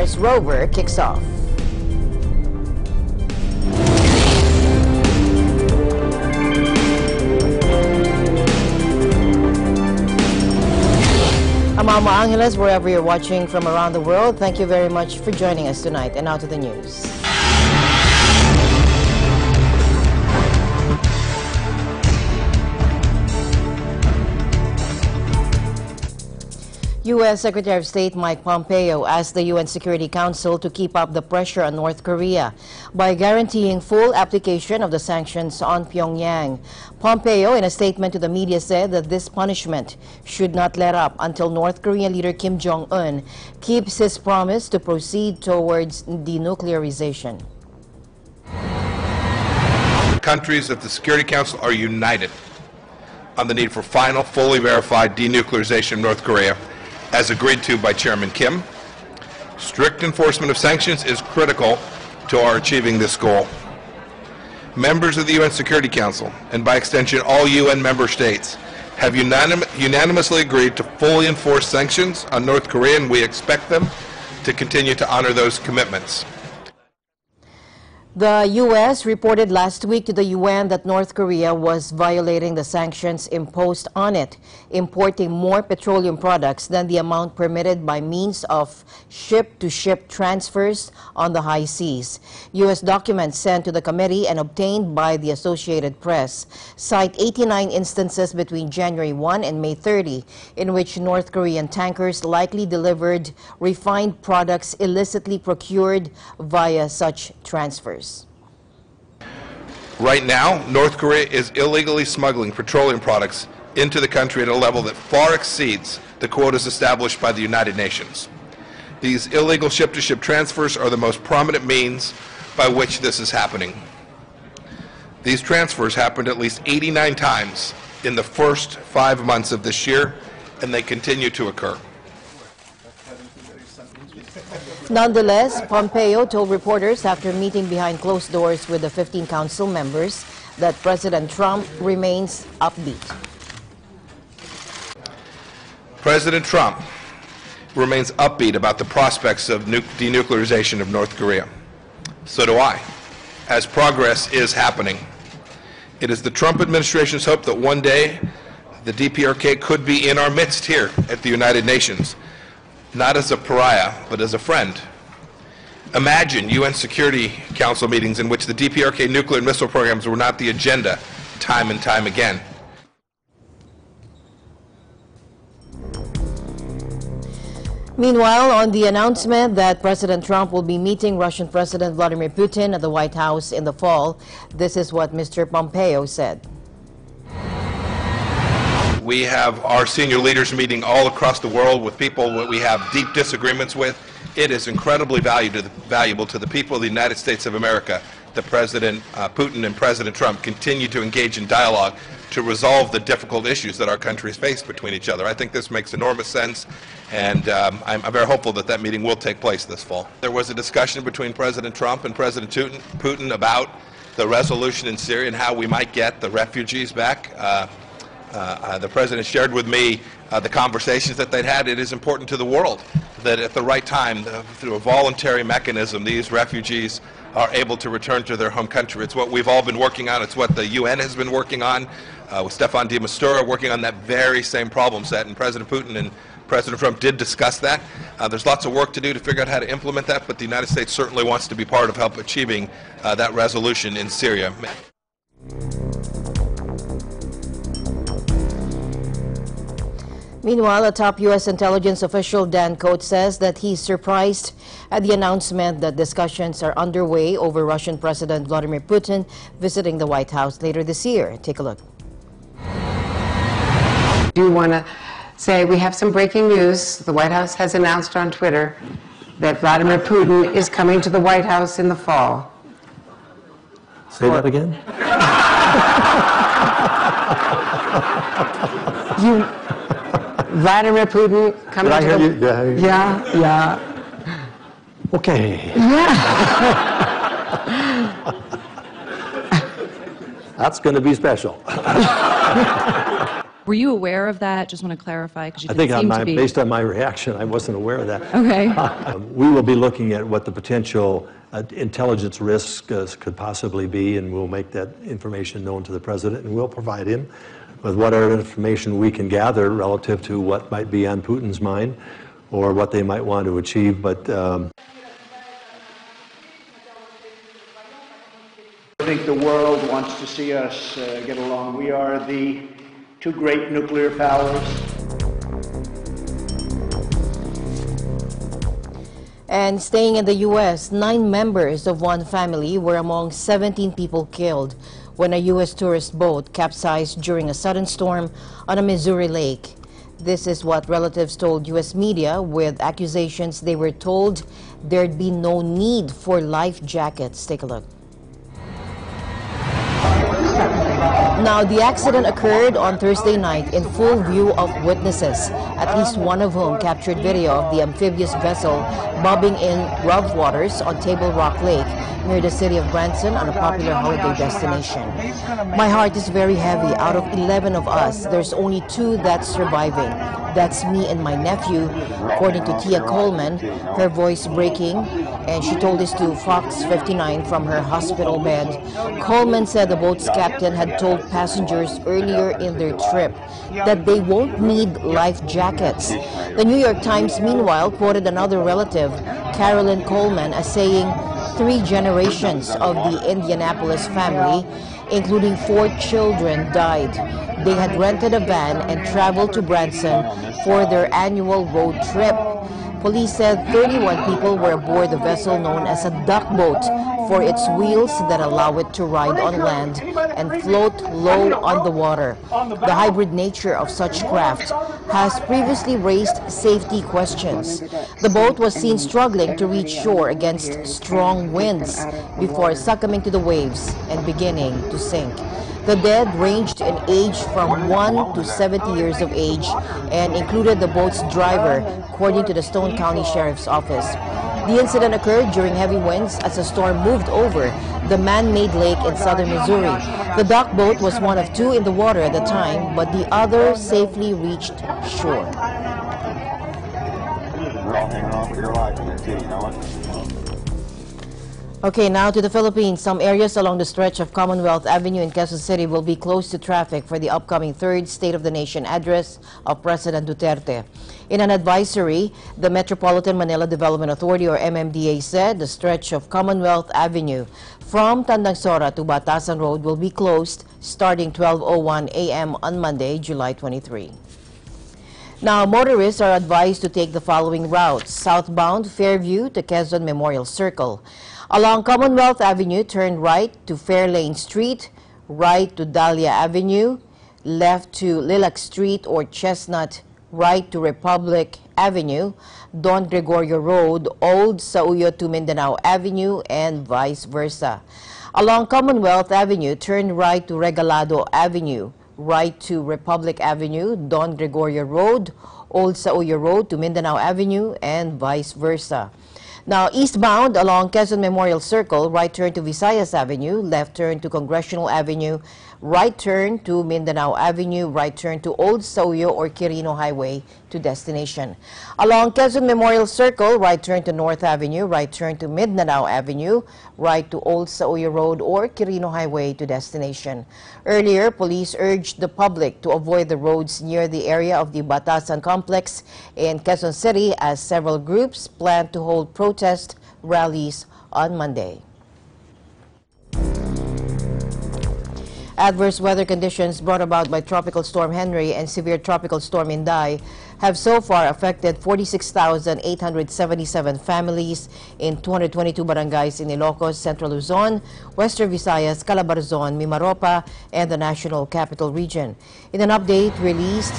Mars rover kicks off. Amama Angeles, wherever you're watching from around the world, thank you very much for joining us tonight. And now to the news. U.S. Secretary of State Mike Pompeo asked the UN Security Council to keep up the pressure on North Korea by guaranteeing full application of the sanctions on Pyongyang. Pompeo, in a statement to the media, said that this punishment should not let up until North Korean leader Kim Jong-un keeps his promise to proceed towards denuclearization. The countries of the Security Council are united on the need for final, fully verified denuclearization of North Korea, as agreed to by Chairman Kim. Strict enforcement of sanctions is critical to our achieving this goal. Members of the UN Security Council, and by extension all UN member states, have unanimously agreed to fully enforce sanctions on North Korea, and we expect them to continue to honor those commitments. The U.S. reported last week to the UN that North Korea was violating the sanctions imposed on it, importing more petroleum products than the amount permitted by means of ship-to-ship transfers on the high seas. U.S. documents sent to the committee and obtained by the Associated Press cite 89 instances between January 1 and May 30 in which North Korean tankers likely delivered refined products illicitly procured via such transfers. Right now, North Korea is illegally smuggling petroleum products into the country at a level that far exceeds the quotas established by the United Nations. These illegal ship-to-ship transfers are the most prominent means by which this is happening. These transfers happened at least 89 times in the first 5 months of this year, and they continue to occur. Nonetheless, Pompeo told reporters after meeting behind closed doors with the 15 council members that President Trump remains upbeat. President Trump remains upbeat about the prospects of denuclearization of North Korea. So do I, as progress is happening. It is the Trump administration's hope that one day the DPRK could be in our midst here at the United Nations, not as a pariah, but as a friend. Imagine UN Security Council meetings in which the DPRK nuclear and missile programs were not the agenda time and time again. Meanwhile, on the announcement that President Trump will be meeting Russian President Vladimir Putin at the White House in the fall, this is what Mr. Pompeo said. We have our senior leaders meeting all across the world with people that we have deep disagreements with. It is incredibly valuable to the people of the United States of America that President Putin and President Trump continue to engage in dialogue to resolve the difficult issues that our countries face between each other. I think this makes enormous sense, and I'm very hopeful that that meeting will take place this fall. There was a discussion between President Trump and President Putin about the resolution in Syria and how we might get the refugees back. The President shared with me the conversations that they'd had. It is important to the world that at the right time, through a voluntary mechanism, these refugees are able to return to their home country. It's what we've all been working on. It's what the UN has been working on, with Stefan de Mistura working on that very same problem set. And President Putin and President Trump did discuss that. There's lots of work to do to figure out how to implement that, but the United States certainly wants to be part of help achieving that resolution in Syria. Meanwhile, a top U.S. intelligence official, Dan Coats, says that he's surprised at the announcement that discussions are underway over Russian President Vladimir Putin visiting the White House later this year. Take a look. I do want to say we have some breaking news. The White House has announced on Twitter that Vladimir Putin is coming to the White House in the fall. Say that again? Vladimir Putin coming Did I to hear the... you? Yeah. Okay. Yeah. That's going to be special. Were you aware of that? Just want to clarify, because you I didn't think seem to be. based on my reaction, I wasn't aware of that. Okay. We will be looking at what the potential intelligence risks could possibly be, and we'll make that information known to the President, and we'll provide him with whatever information we can gather relative to what might be on Putin's mind or what they might want to achieve. But I think the world wants to see us get along. We are the two great nuclear powers. And staying in the U.S., 9 members of one family were among 17 people killed when a U.S. tourist boat capsized during a sudden storm on a Missouri lake. This is what relatives told U.S. media, with accusations they were told there'd be no need for life jackets. Take a look. Now, the accident occurred on Thursday night in full view of witnesses, at least one of whom captured video of the amphibious vessel bobbing in rough waters on Table Rock Lake near the city of Branson on a popular holiday destination. My heart is very heavy. Out of 11 of us, there's only 2 that's surviving. That's me and my nephew, according to Tia Coleman, her voice breaking, and she told this to Fox 59 from her hospital bed. Coleman said the boat's captain had told passengers earlier in their trip that they won't need life jackets. The New York Times, meanwhile, quoted another relative, Carolyn Coleman, as saying 3 generations of the Indianapolis family, including 4 children, died. They had rented a van and traveled to Branson for their annual road trip. Police said 31 people were aboard the vessel known as a duck boat for its wheels that allow it to ride on land and float low on the water. The hybrid nature of such craft has previously raised safety questions. The boat was seen struggling to reach shore against strong winds before succumbing to the waves and beginning to sink. The dead ranged in age from 1 to 70 years of age and included the boat's driver, according to the Stone County Sheriff's Office. The incident occurred during heavy winds as the storm moved over the man-made lake in southern Missouri. The duck boat was one of 2 in the water at the time, but the other safely reached shore. Okay, now to the Philippines. Some areas along the stretch of Commonwealth Avenue in Quezon City will be closed to traffic for the upcoming 3rd State of the Nation address of President Duterte. In an advisory, the Metropolitan Manila Development Authority, or MMDA, said the stretch of Commonwealth Avenue from Tandangsora to Batasan Road will be closed starting 12:01 a.m. on Monday, July 23. Now, motorists are advised to take the following routes: southbound Fairview to Quezon Memorial Circle. Along Commonwealth Avenue, turn right to Fairlane Street, right to Dahlia Avenue, left to Lilac Street or Chestnut, right to Republic Avenue, Don Gregorio Road, Old Sauyo to Mindanao Avenue, and vice versa. Along Commonwealth Avenue, turn right to Regalado Avenue, right to Republic Avenue, Don Gregorio Road, Old Sauyo Road to Mindanao Avenue, and vice versa. Now, eastbound along Quezon Memorial Circle, right turn to Visayas Avenue, left turn to Congressional Avenue, right turn to Mindanao Avenue, right turn to Old Sauyo or Quirino Highway to destination. Along Quezon Memorial Circle, right turn to North Avenue, right turn to Mindanao Avenue, right to Old Sauyo Road or Quirino Highway to destination. Earlier, police urged the public to avoid the roads near the area of the Batasan complex in Quezon City, as several groups plan to hold protest rallies on Monday. Adverse weather conditions brought about by Tropical Storm Henry and severe Tropical Storm Inday have so far affected 46,877 families in 222 barangays in Ilocos, Central Luzon, Western Visayas, Calabarzon, Mimaropa, and the National Capital Region. In an update released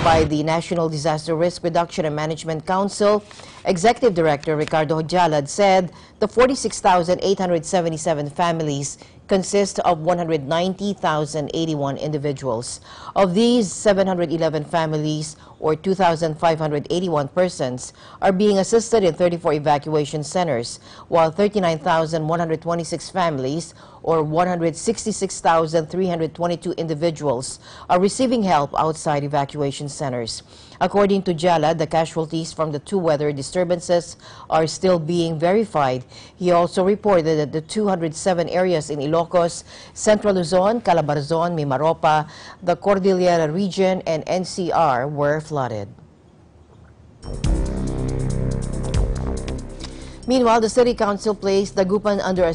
by the National Disaster Risk Reduction and Management Council, Executive Director Ricardo Hojalad said the 46,877 families consist of 190,081 individuals. Of these, 711 families, or 2,581 persons, are being assisted in 34 evacuation centers, while 39,126 families, or 166,322 individuals, are receiving help outside evacuation centers. According to Jala, the casualties from the two weather disturbances are still being verified. He also reported that the 207 areas in Ilocos, Central Luzon, Calabarzon, Mimaropa, the Cordillera region, and NCR were flooded. Meanwhile, the City Council placed Dagupan under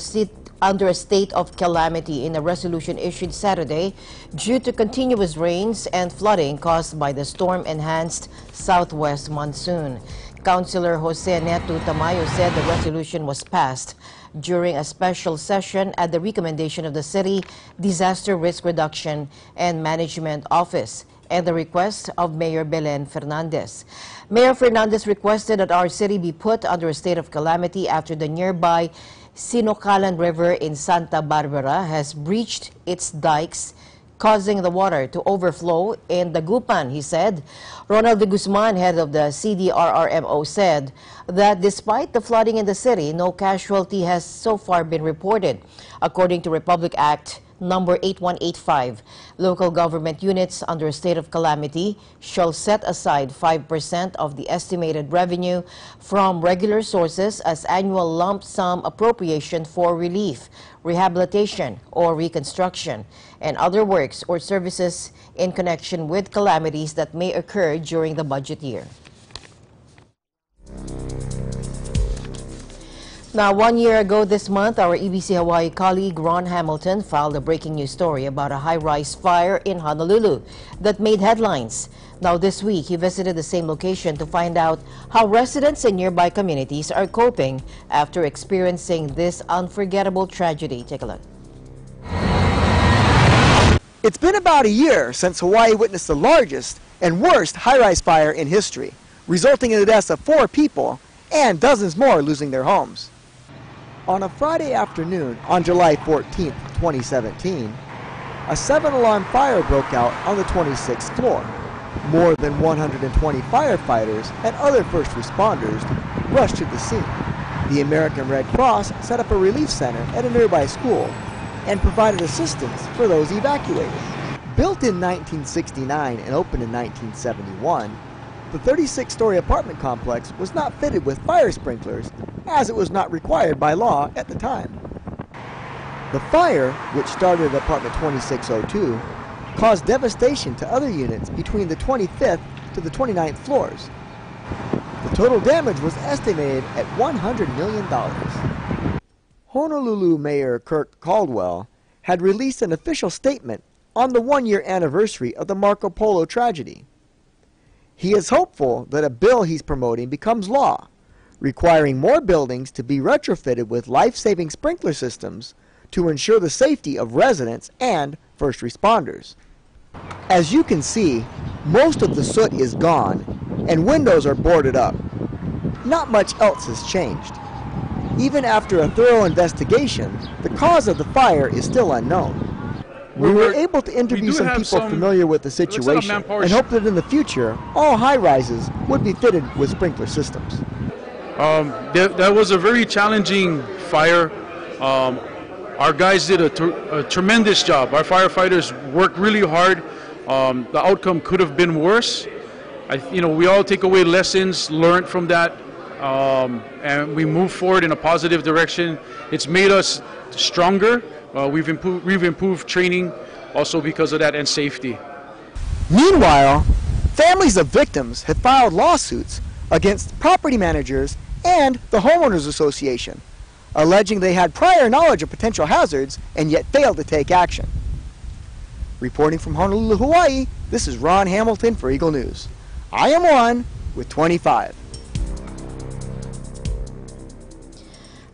a state of calamity in a resolution issued Saturday due to continuous rains and flooding caused by the storm-enhanced southwest monsoon. Councilor Jose Neto Tamayo said the resolution was passed during a special session at the recommendation of the City Disaster Risk Reduction and Management Office and the request of Mayor Belen Fernandez. Mayor Fernandez requested that our city be put under a state of calamity after the nearby Sinocalan River in Santa Barbara has breached its dikes, causing the water to overflow in Dagupan, he said. Ronald de Guzman, head of the CDRRMO, said that despite the flooding in the city, no casualty has so far been reported. According to Republic Act number 8185, local government units under a state of calamity shall set aside 5% of the estimated revenue from regular sources as annual lump sum appropriation for relief, rehabilitation, or reconstruction, and other works or services in connection with calamities that may occur during the budget year. Now, 1 year ago this month, our EBC Hawaii colleague Ron Hamilton filed a breaking news story about a high-rise fire in Honolulu that made headlines. Now, this week, he visited the same location to find out how residents in nearby communities are coping after experiencing this unforgettable tragedy. Take a look. It's been about a year since Hawaii witnessed the largest and worst high-rise fire in history, resulting in the deaths of 4 people and dozens more losing their homes. On a Friday afternoon on July 14, 2017, a 7-alarm fire broke out on the 26th floor. More than 120 firefighters and other first responders rushed to the scene. The American Red Cross set up a relief center at a nearby school and provided assistance for those evacuated. Built in 1969 and opened in 1971, the 36-story apartment complex was not fitted with fire sprinklers, as it was not required by law at the time. The fire, which started at apartment 2602, caused devastation to other units between the 25th to the 29th floors. The total damage was estimated at $100 million. Honolulu Mayor Kirk Caldwell had released an official statement on the 1-year anniversary of the Marco Polo tragedy. He is hopeful that a bill he's promoting becomes law, requiring more buildings to be retrofitted with life-saving sprinkler systems to ensure the safety of residents and first responders. As you can see, most of the soot is gone and windows are boarded up. Not much else has changed. Even after a thorough investigation, the cause of the fire is still unknown. We were able to interview some people familiar with the situation and hope that in the future, all high-rises would be fitted with sprinkler systems. That was a very challenging fire. Our guys did a tremendous job. Our firefighters worked really hard. The outcome could have been worse. We all take away lessons learned from that, and we move forward in a positive direction. It's made us stronger. We've improved training also because of that, and safety. Meanwhile, families of victims have filed lawsuits against property managers and the Homeowners Association, alleging they had prior knowledge of potential hazards and yet failed to take action. Reporting from Honolulu, Hawaii, this is Ron Hamilton for Eagle News. I am one with 25.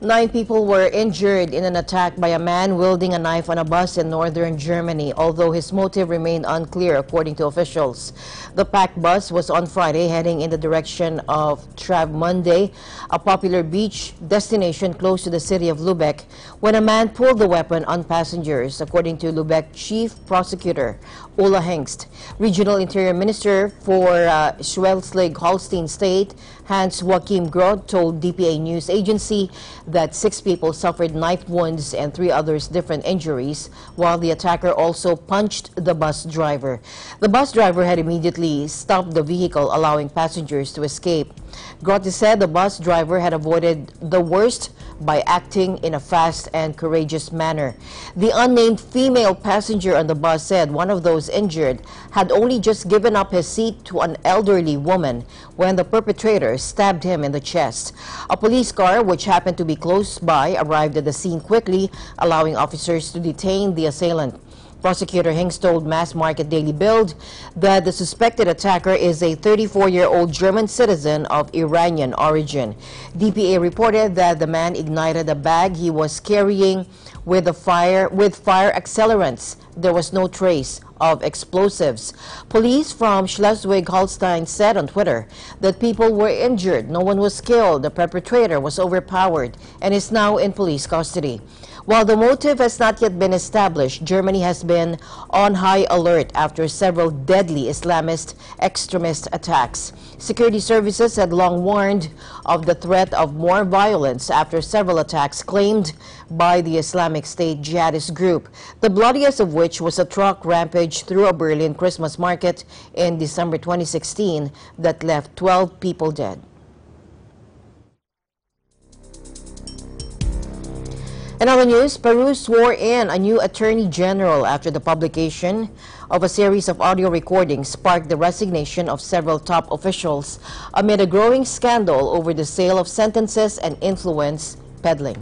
9 people were injured in an attack by a man wielding a knife on a bus in northern Germany, although his motive remained unclear, according to officials. The packed bus was on Friday heading in the direction of Travemünde, a popular beach destination close to the city of Lubeck, when a man pulled the weapon on passengers, according to Lubeck Chief Prosecutor Ulla Hengst. Regional Interior Minister for Schleswig-Holstein State, Hans Joachim Groth, told DPA News Agency that 6 people suffered knife wounds and 3 others different injuries, while the attacker also punched the bus driver. The bus driver had immediately stopped the vehicle, allowing passengers to escape. Grote said the bus driver had avoided the worst by acting in a fast and courageous manner. The unnamed female passenger on the bus said one of those injured had only just given up his seat to an elderly woman when the perpetrator stabbed him in the chest. A police car, which happened to be close by, arrived at the scene quickly, allowing officers to detain the assailant. Prosecutor Hinks told Mass Market Daily Bild that the suspected attacker is a 34-year-old German citizen of Iranian origin. DPA reported that the man ignited a bag he was carrying with fire accelerants. There was no trace of explosives. Police from Schleswig-Holstein said on Twitter that people were injured. No one was killed. The perpetrator was overpowered and is now in police custody. While the motive has not yet been established, Germany has been on high alert after several deadly Islamist extremist attacks. Security services had long warned of the threat of more violence after several attacks claimed by the Islamic State jihadist group, the bloodiest of which was a truck rampage through a Berlin Christmas market in December 2016 that left 12 people dead. In other news, Peru swore in a new attorney general after the publication of a series of audio recordings sparked the resignation of several top officials amid a growing scandal over the sale of sentences and influence peddling.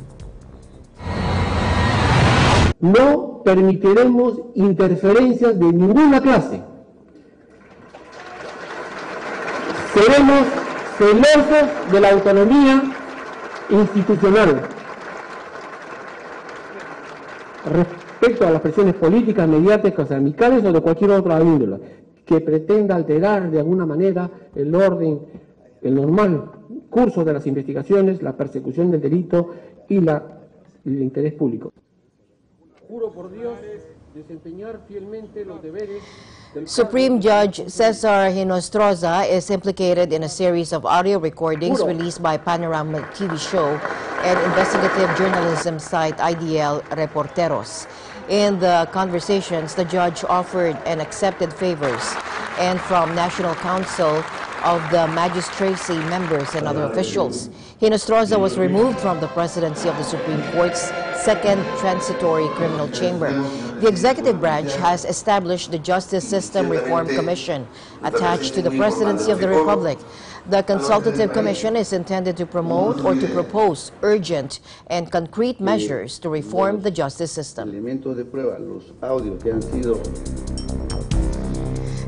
No permitiremos interferencias de ninguna clase. Seremos celosos de la autonomía institucional. Respecto a las presiones políticas, mediáticas, amicales o de cualquier otra índole que pretenda alterar de alguna manera el orden, el normal curso de las investigaciones, la persecución del delito y el interés público. Juro por Dios desempeñar fielmente los deberes. Supreme Judge Cesar Hinostroza is implicated in a series of audio recordings released by Panorama TV show and investigative journalism site IDL Reporteros. In the conversations, the judge offered and accepted favors and from National Council of the magistracy members and other officials. Hinostroza was removed from the presidency of the Supreme Court's second transitory criminal chamber. The executive branch has established the Justice System Reform Commission attached to the presidency of the Republic. The consultative commission is intended to promote or to propose urgent and concrete measures to reform the justice system.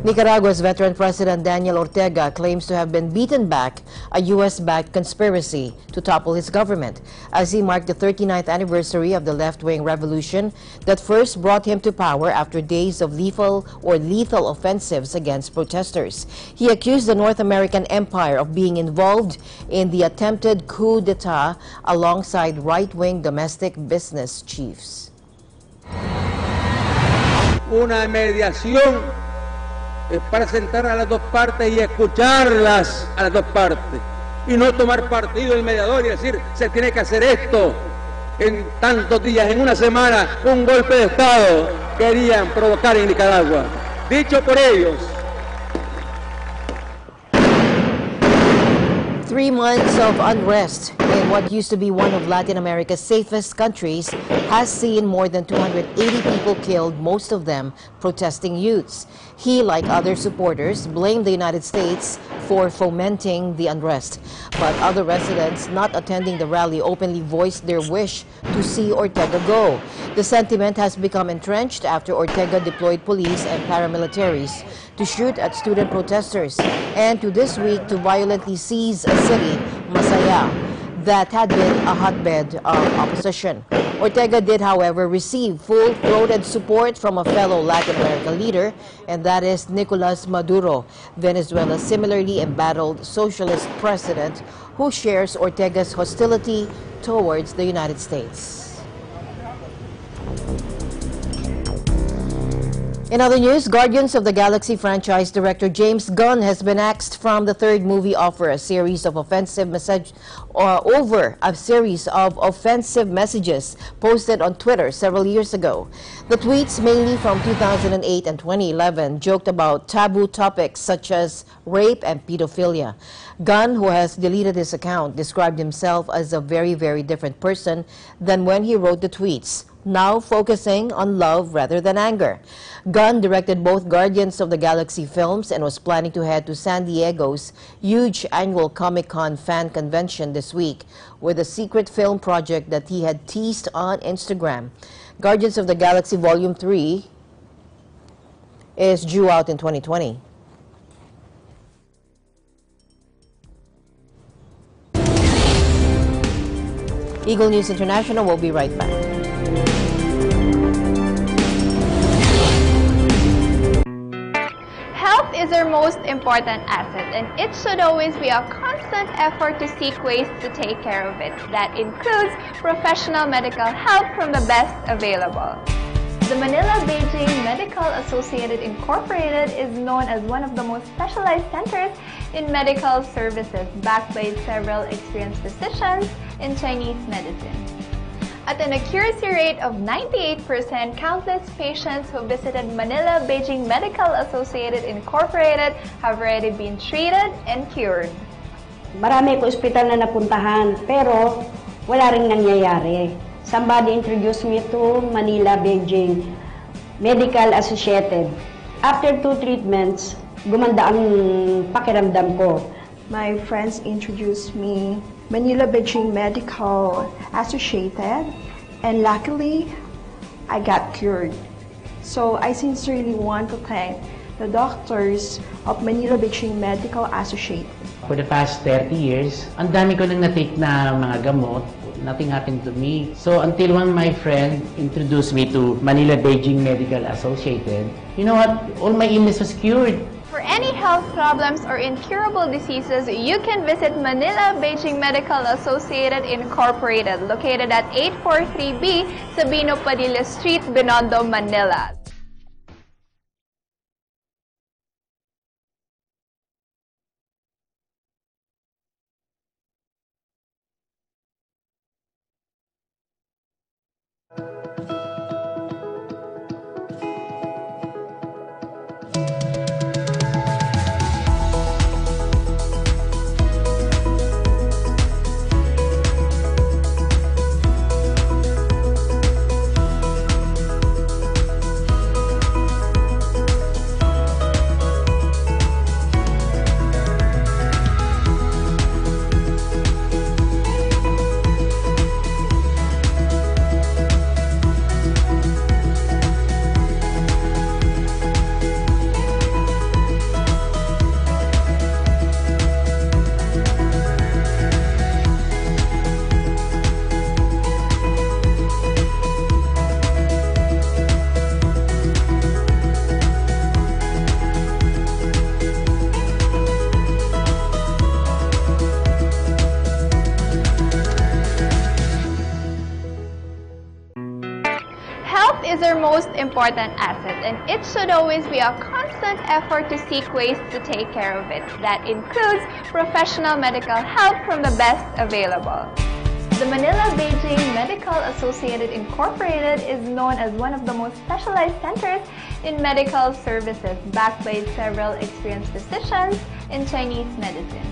Nicaragua's veteran President Daniel Ortega claims to have been beaten back a U.S.-backed conspiracy to topple his government as he marked the 39th anniversary of the left-wing revolution that first brought him to power after days of lethal offensives against protesters. He accused the North American empire of being involved in the attempted coup d'etat alongside right-wing domestic business chiefs. Una mediación es para sentar a las dos partes y escucharlas a las dos partes y no tomar partido del mediador y decir se tiene que hacer esto en tantos días, en una semana, un golpe de Estado querían provocar en Nicaragua. Dicho por ellos. 3 months of unrest in what used to be one of Latin America's safest countries has seen more than 280 people killed, most of them protesting youths. He, like other supporters, blamed the United States for fomenting the unrest. But other residents not attending the rally openly voiced their wish to see Ortega go. The sentiment has become entrenched after Ortega deployed police and paramilitaries to shoot at student protesters and to this week to violently seize a city, Masaya, that had been a hotbed of opposition. Ortega did, however, receive full-throated support from a fellow Latin American leader, and that is Nicolas Maduro, Venezuela's similarly embattled socialist president who shares Ortega's hostility towards the United States. In other news, Guardians of the Galaxy franchise director James Gunn has been axed from the third movie over a series of offensive messages posted on Twitter several years ago. The tweets, mainly from 2008 and 2011, joked about taboo topics such as rape and pedophilia. Gunn, who has deleted his account, described himself as a very, very different person than when he wrote the tweets, now focusing on love rather than anger. Gunn directed both Guardians of the Galaxy films and was planning to head to San Diego's huge annual Comic-Con fan convention this week with a secret film project that he had teased on Instagram. Guardians of the Galaxy Volume 3 is due out in 2020. Eagle News International will be right back. Health is our most important asset, and it should always be a constant effort to seek ways to take care of it. That includes professional medical help from the best available. The Manila-Beijing Medical Associated Incorporated is known as one of the most specialized centers in medical services, backed by several experienced physicians in Chinese medicine. At an accuracy rate of 98%, countless patients who visited Manila-Beijing Medical Associated Incorporated have already been treated and cured. Marami ko ospital na napuntahan, pero wala ring nangyayari. Somebody introduced me to Manila-Beijing Medical Associated. After 2 treatments, gumanda ang pakiramdam ko. My friends introduced me Manila-Beijing Medical Associated, and luckily, I got cured. So I sincerely want to thank the doctors of Manila-Beijing Medical Associated. For the past 30 years, ang dami ko nang na-take na mga gamot. Nothing happened to me. So until one my friend introduced me to Manila-Beijing Medical Associated, you know what? All my illness was cured. For any health problems or incurable diseases, you can visit Manila-Beijing Medical Associated Incorporated, located at 843B Sabino Padilla Street, Binondo, Manila. is our most important asset, and it should always be a constant effort to seek ways to take care of it. That includes professional medical help from the best available. The Manila-Beijing Medical Associated Incorporated is known as one of the most specialized centers in medical services, backed by several experienced physicians in Chinese medicine.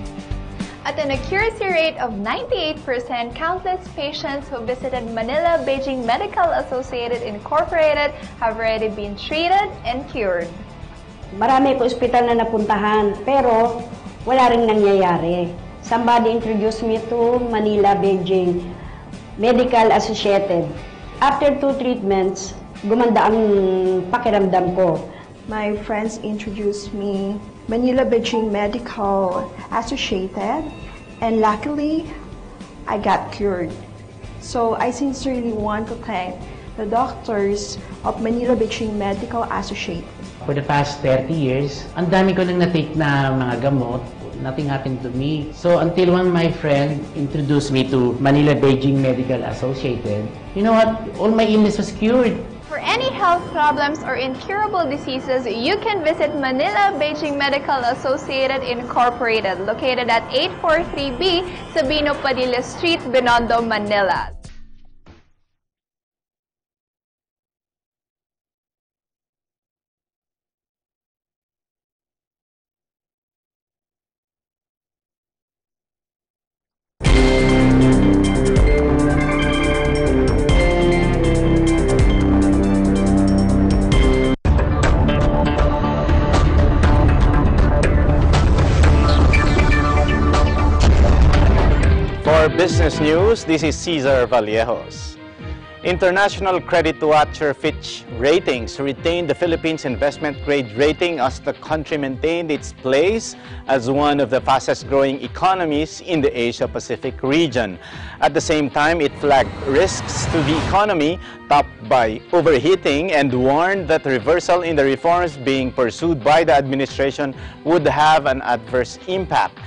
At an accuracy rate of 98%, countless patients who visited Manila-Beijing Medical Associated Incorporated have already been treated and cured. Marami ko ospital na napuntahan, pero wala ring nangyayari. Somebody introduced me to Manila-Beijing Medical Associated. After 2 treatments, gumanda ang pakiramdam ko. My friends introduced me Manila-Beijing Medical Associated, and luckily, I got cured. So I sincerely want to thank the doctors of Manila-Beijing Medical Associated. For the past 30 years, ang dami ko nang na-take na mga gamot. Nothing happened to me. So until one my friend introduced me to Manila-Beijing Medical Associated, you know what? All my illness was cured. For For any health problems or incurable diseases, you can visit Manila Beijing Medical Associated Incorporated, located at 843B Sabino Padilla Street, Binondo, Manila. For business news, this is Cesar Vallejos. International credit watcher Fitch Ratings retained the Philippines investment grade rating as the country maintained its place as one of the fastest growing economies in the Asia-Pacific region. At the same time, it flagged risks to the economy topped by overheating and warned that reversal in the reforms being pursued by the administration would have an adverse impact.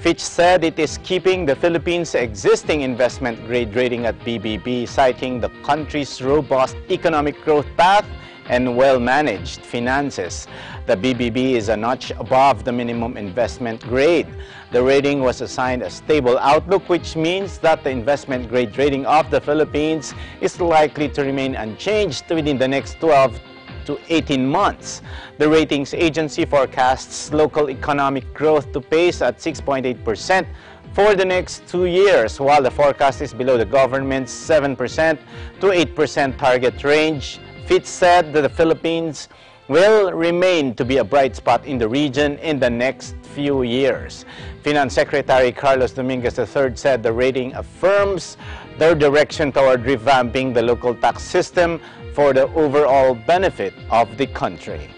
Fitch said it is keeping the Philippines' existing investment grade rating at BBB, citing the country's robust economic growth path and well-managed finances. The BBB is a notch above the minimum investment grade. The rating was assigned a stable outlook, which means that the investment grade rating of the Philippines is likely to remain unchanged within the next 12 to 18 months. The ratings agency forecasts local economic growth to pace at 6.8% for the next 2 years, while the forecast is below the government's 7% to 8% target range. Fitch said that the Philippines will remain to be a bright spot in the region in the next few years. Finance Secretary Carlos Dominguez III said the rating affirms their direction toward revamping the local tax system for the overall benefit of the country.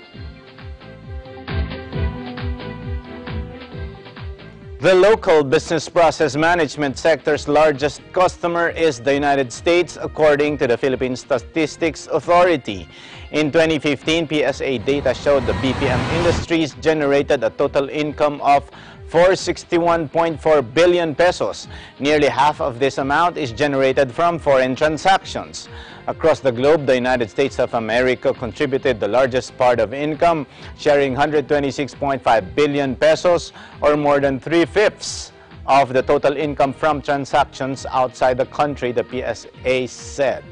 The local business process management sector's largest customer is the United States, according to the Philippine Statistics Authority. In 2015, PSA data showed the BPM industries generated a total income of 461.4 billion pesos. Nearly half of this amount is generated from foreign transactions. Across the globe, the United States of America contributed the largest part of income, sharing 126.5 billion pesos, or more than 3/5 of the total income from transactions outside the country, the PSA said.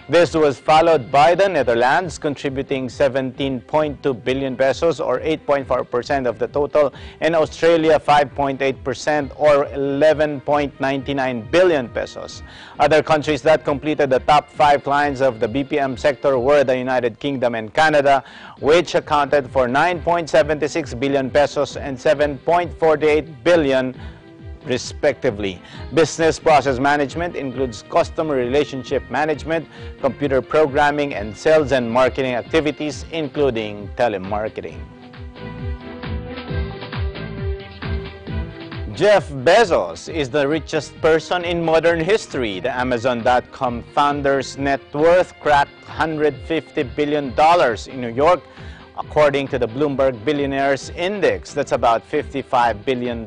This was followed by the Netherlands, contributing 17.2 billion pesos, or 8.4% of the total, and Australia 5.8%, or 11.99 billion pesos. Other countries that completed the top 5 clients of the BPM sector were the United Kingdom and Canada, which accounted for 9.76 billion pesos and 7.48 billion respectively. Business process management includes customer relationship management, computer programming, and sales and marketing activities, including telemarketing. Jeff Bezos is the richest person in modern history. The Amazon.com founder's net worth cracked $150 billion in New York, according to the Bloomberg Billionaires Index. That's about $55 billion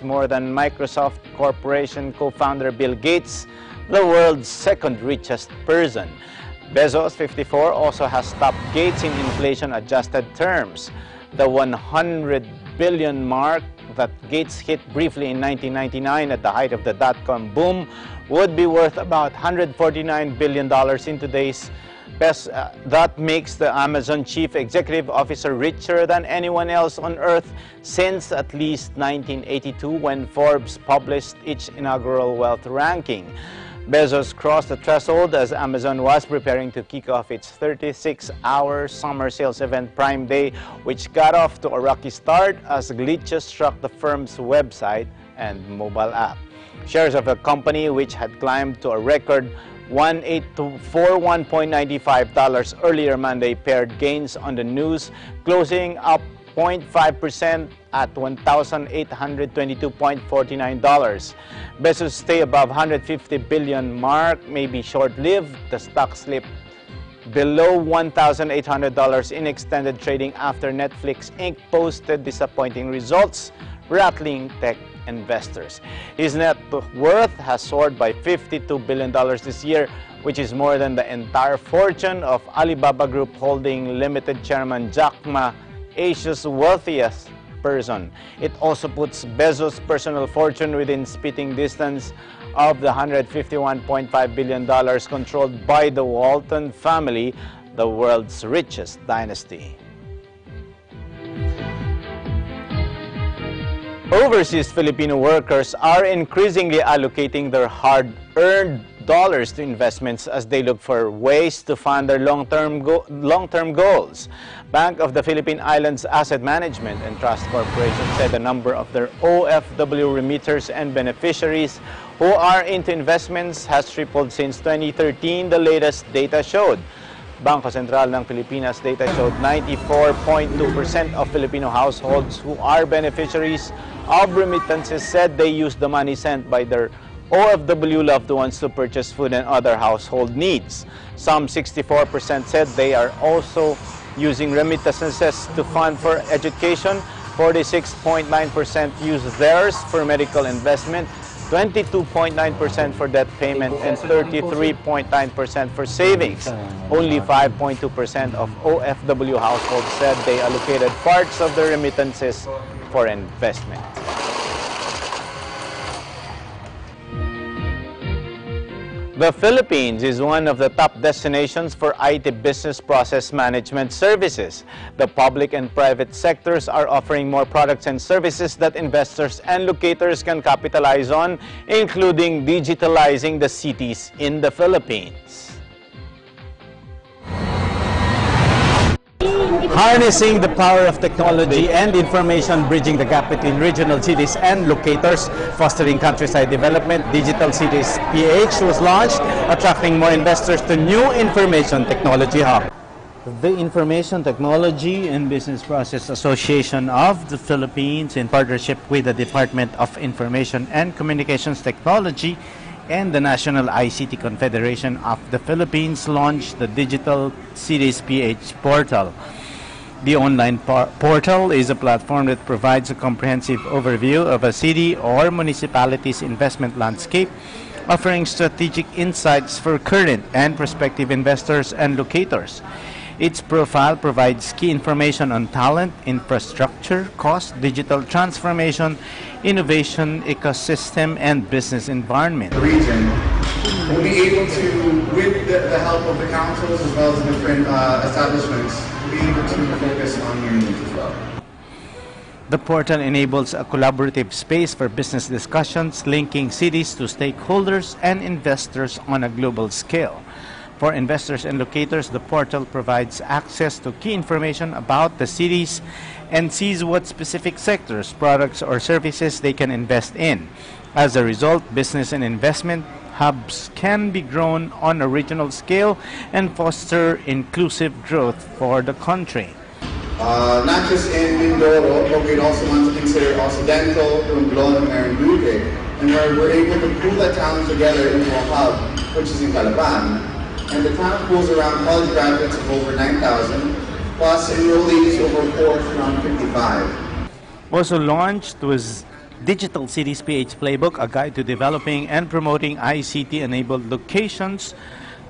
more than Microsoft Corporation co-founder Bill Gates, the world's second richest person. Bezos, 54, also has topped Gates in inflation-adjusted terms. The 100 billion mark that Gates hit briefly in 1999 at the height of the dot-com boom would be worth about $149 billion in today's best. That makes the Amazon chief executive officer richer than anyone else on earth since at least 1982, when Forbes published its inaugural wealth ranking. Bezos crossed the threshold as Amazon was preparing to kick off its 36-hour summer sales event Prime Day, which got off to a rocky start as glitches struck the firm's website and mobile app. Shares of the company, which had climbed to a record $1,841.95 earlier Monday, paired gains on the news, closing up 0.5% at $1,822.49. Bezos' stay above $150 billion mark may be short-lived. The stock slipped below $1,800 in extended trading after Netflix Inc. posted disappointing results, rattling tech investors. His net worth has soared by $52 billion this year, which is more than the entire fortune of Alibaba Group Holding Limited Chairman Jack Ma, Asia's wealthiest person. It also puts Bezos' personal fortune within spitting distance of the $151.5 billion controlled by the Walton family, the world's richest dynasty. Overseas Filipino workers are increasingly allocating their hard-earned dollars to investments as they look for ways to fund their long-term goals. Bank of the Philippine Islands Asset Management and Trust Corporation said the number of their OFW remitters and beneficiaries who are into investments has tripled since 2013, the latest data showed. Bangko Sentral ng Pilipinas data showed 94.2% of Filipino households who are beneficiaries of remittances said they use the money sent by their OFW loved ones to purchase food and other household needs. Some 64% said they are also using remittances to fund for education. 46.9% use theirs for medical investment, 22.9% for debt payment, and 33.9% for savings. Only 5.2% of OFW households said they allocated parts of their remittances for investment. The Philippines is one of the top destinations for IT business process management services. The public and private sectors are offering more products and services that investors and locators can capitalize on, including digitalizing the cities in the Philippines. Harnessing the power of technology and information, bridging the gap between regional cities and locators, fostering countryside development, Digital Cities PH was launched, attracting more investors to new information technology hub. The Information Technology and Business Process Association of the Philippines, in partnership with the Department of Information and Communications Technology and the National ICT Confederation of the Philippines, launched the Digital Cities PH portal. The online portal is a platform that provides a comprehensive overview of a city or municipality's investment landscape, offering strategic insights for current and prospective investors and locators. Its profile provides key information on talent, infrastructure, cost, digital transformation, innovation, ecosystem, and business environment. The region will be able to, with the help of the councils as well as the different establishments, be able to focus on your needs as well. The portal enables a collaborative space for business discussions, linking cities to stakeholders and investors on a global scale. For investors and locators, the portal provides access to key information about the cities and sees what specific sectors, products, or services they can invest in. As a result, business and investment hubs can be grown on a regional scale and foster inclusive growth for the country. Not just in Mindoro, but we'd also want to consider Occidental, Romblon, and Duque, and we're able to pool that talent together into a hub, which is in Calaban. And the town pools around college graduates of over 9,000, plus enrollees over a course around 55. Also launched was Digital Cities PH Playbook, a guide to developing and promoting ICT-enabled locations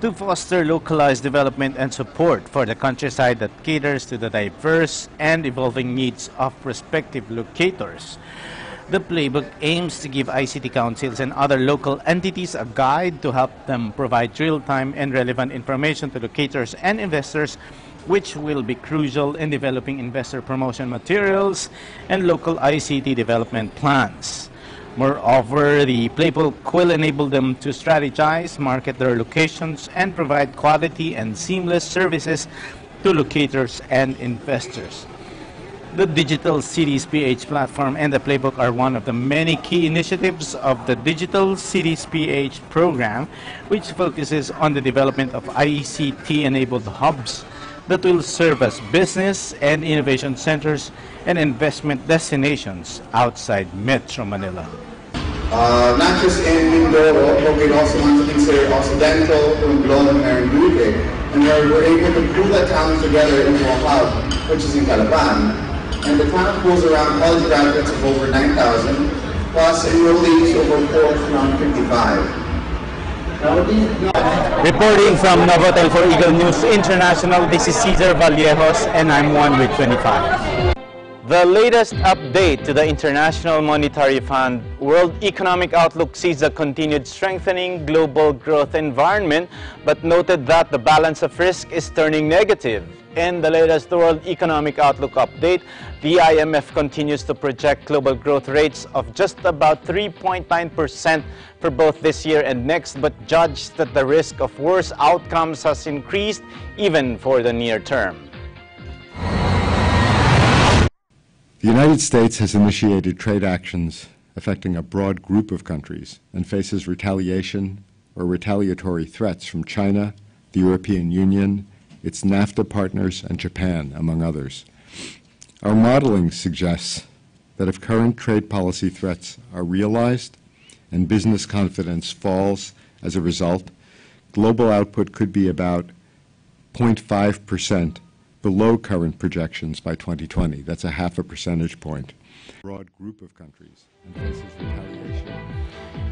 to foster localized development and support for the countryside that caters to the diverse and evolving needs of prospective locators. The playbook aims to give ICT councils and other local entities a guide to help them provide real-time and relevant information to locators and investors, which will be crucial in developing investor promotion materials and local ICT development plans. Moreover, the playbook will enable them to strategize, market their locations, and provide quality and seamless services to locators and investors. The Digital Cities PH platform and the playbook are one of the many key initiatives of the Digital Cities PH program, which focuses on the development of ICT-enabled hubs that will serve as business and innovation centers and investment destinations outside Metro Manila. Not just in Mindoro, but we'd also want to consider Occidental, Romblon, and Duque, and we're able to pool that talent together into a hub, which is in Calaban. And the town pools around college graduates of over 9,000, plus enrollees over course around 55. Reporting from Novotel for Eagle News International, this is Cesar Vallejos and I'm 1 with 25. The latest update to the International Monetary Fund World Economic Outlook sees a continued strengthening global growth environment, but noted that the balance of risk is turning negative. In the latest World Economic Outlook update, the IMF continues to project global growth rates of just about 3.9% for both this year and next, but judged that the risk of worse outcomes has increased even for the near term. The United States has initiated trade actions affecting a broad group of countries and faces retaliation or retaliatory threats from China, the European Union, its NAFTA partners, and Japan, among others. Our modeling suggests that if current trade policy threats are realized and business confidence falls as a result, global output could be about 0.5% below current projections by 2020. That's a half a percentage point. Broad group of countries and faces retaliation.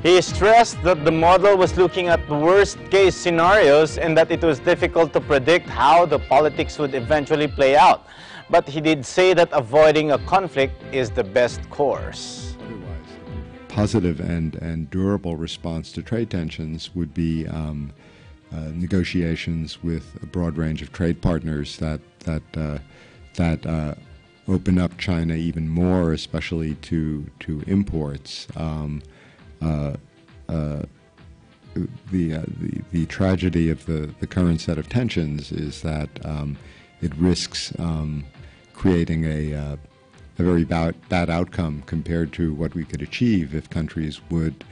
He stressed that the model was looking at the worst-case scenarios and that it was difficult to predict how the politics would eventually play out. But he did say that avoiding a conflict is the best course. Otherwise, positive and durable response to trade tensions would be negotiations with a broad range of trade partners that open up China even more, especially to imports. The tragedy of the current set of tensions is that it risks creating a very bad outcome compared to what we could achieve if countries would,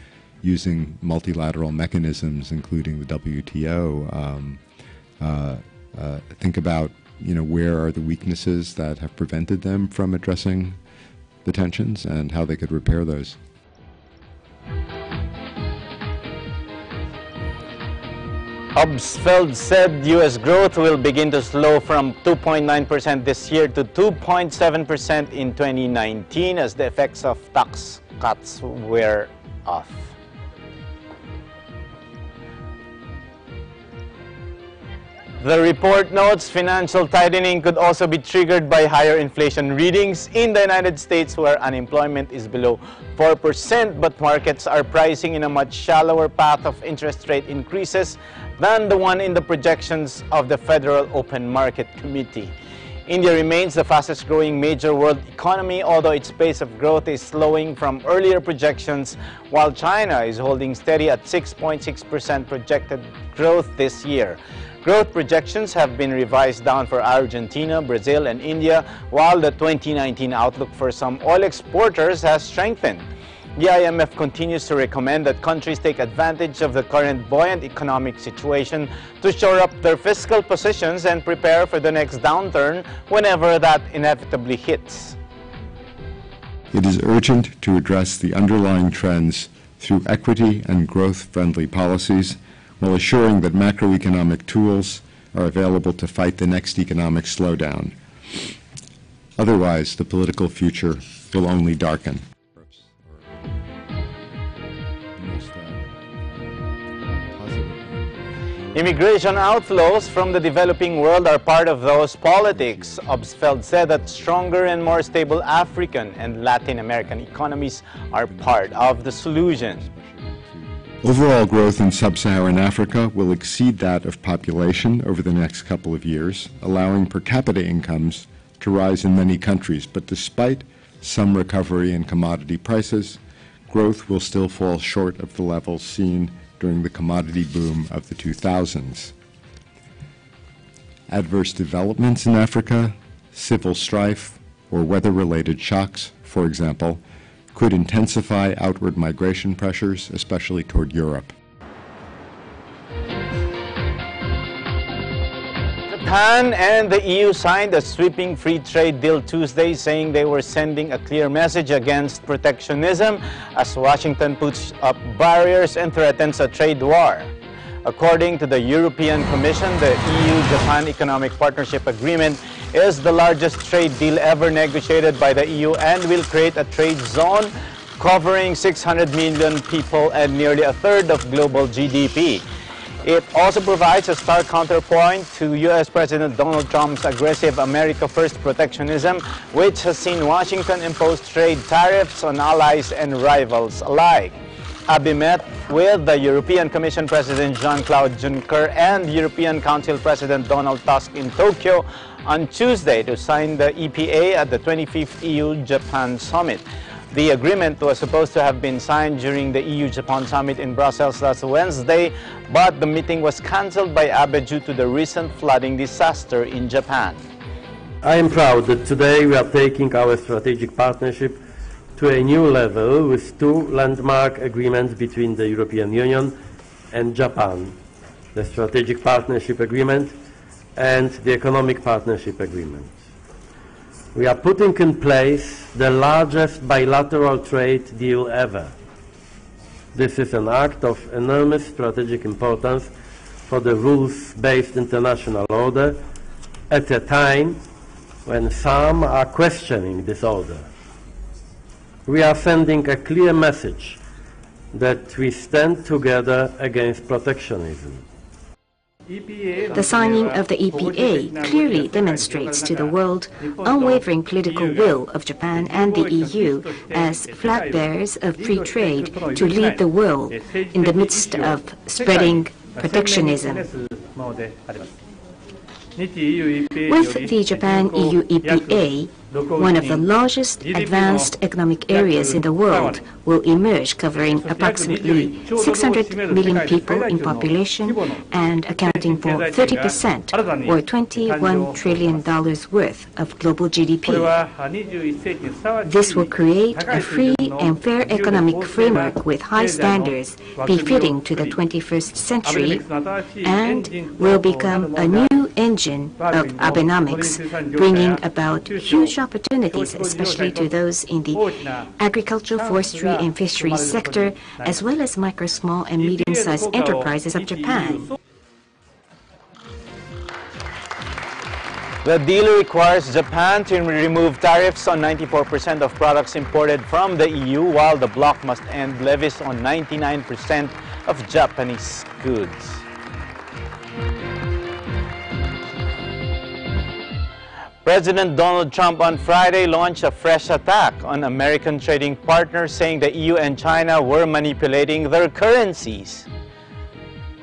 using multilateral mechanisms, including the WTO, think about, where are the weaknesses that have prevented them from addressing the tensions and how they could repair those. Obstfeld said U.S. growth will begin to slow from 2.9% this year to 2.7% in 2019 as the effects of tax cuts wear off. The report notes financial tightening could also be triggered by higher inflation readings in the United States, where unemployment is below 4%, but markets are pricing in a much shallower path of interest rate increases than the one in the projections of the Federal Open Market Committee. India remains the fastest growing major world economy, although its pace of growth is slowing from earlier projections, while China is holding steady at 6.6% projected growth this year. Growth projections have been revised down for Argentina, Brazil, and India, while the 2019 outlook for some oil exporters has strengthened. The IMF continues to recommend that countries take advantage of the current buoyant economic situation to shore up their fiscal positions and prepare for the next downturn whenever that inevitably hits. It is urgent to address the underlying trends through equity and growth-friendly policies, while assuring that macroeconomic tools are available to fight the next economic slowdown. Otherwise, the political future will only darken. Immigration outflows from the developing world are part of those politics. Obstfeld said that stronger and more stable African and Latin American economies are part of the solution. Overall growth in sub-Saharan Africa will exceed that of population over the next couple of years, allowing per capita incomes to rise in many countries. But despite some recovery in commodity prices, growth will still fall short of the levels seen during the commodity boom of the 2000s. Adverse developments in Africa, civil strife, or weather-related shocks, for example, could intensify outward migration pressures, especially toward Europe. Japan and the EU signed a sweeping free trade deal Tuesday, saying they were sending a clear message against protectionism as Washington puts up barriers and threatens a trade war. According to the European Commission, the EU-Japan Economic Partnership Agreement is the largest trade deal ever negotiated by the EU and will create a trade zone covering 600 million people and nearly a third of global GDP. It also provides a stark counterpoint to U.S. President Donald Trump's aggressive America First protectionism, which has seen Washington impose trade tariffs on allies and rivals alike. Abe met with the European Commission President Jean-Claude Juncker and European Council President Donald Tusk in Tokyo on Tuesday to sign the EPA at the 25th EU-Japan Summit. The agreement was supposed to have been signed during the EU-Japan Summit in Brussels last Wednesday, but the meeting was cancelled by Abe due to the recent flooding disaster in Japan. I am proud that today we are taking our strategic partnership to a new level with two landmark agreements between the European Union and Japan, the Strategic Partnership Agreement and the Economic Partnership Agreement. We are putting in place the largest bilateral trade deal ever. This is an act of enormous strategic importance for the rules-based international order at a time when some are questioning this order. We are sending a clear message that we stand together against protectionism. The signing of the EPA clearly demonstrates to the world unwavering political will of Japan and the EU as flag bearers of free trade to lead the world in the midst of spreading protectionism. With the Japan-EU EPA, one of the largest advanced economic areas in the world will emerge, covering approximately 600 million people in population and accounting for 30% or $21 trillion worth of global GDP. This will create a free and fair economic framework with high standards befitting to the 21st century and will become a new engine of Abenomics, bringing about huge opportunities, especially to those in the agriculture, forestry, and fisheries sector, as well as micro, small, and medium-sized enterprises of Japan. The deal requires Japan to remove tariffs on 94% of products imported from the EU, while the bloc must end levies on 99% of Japanese goods. President Donald Trump on Friday launched a fresh attack on American trading partners, saying the EU and China were manipulating their currencies.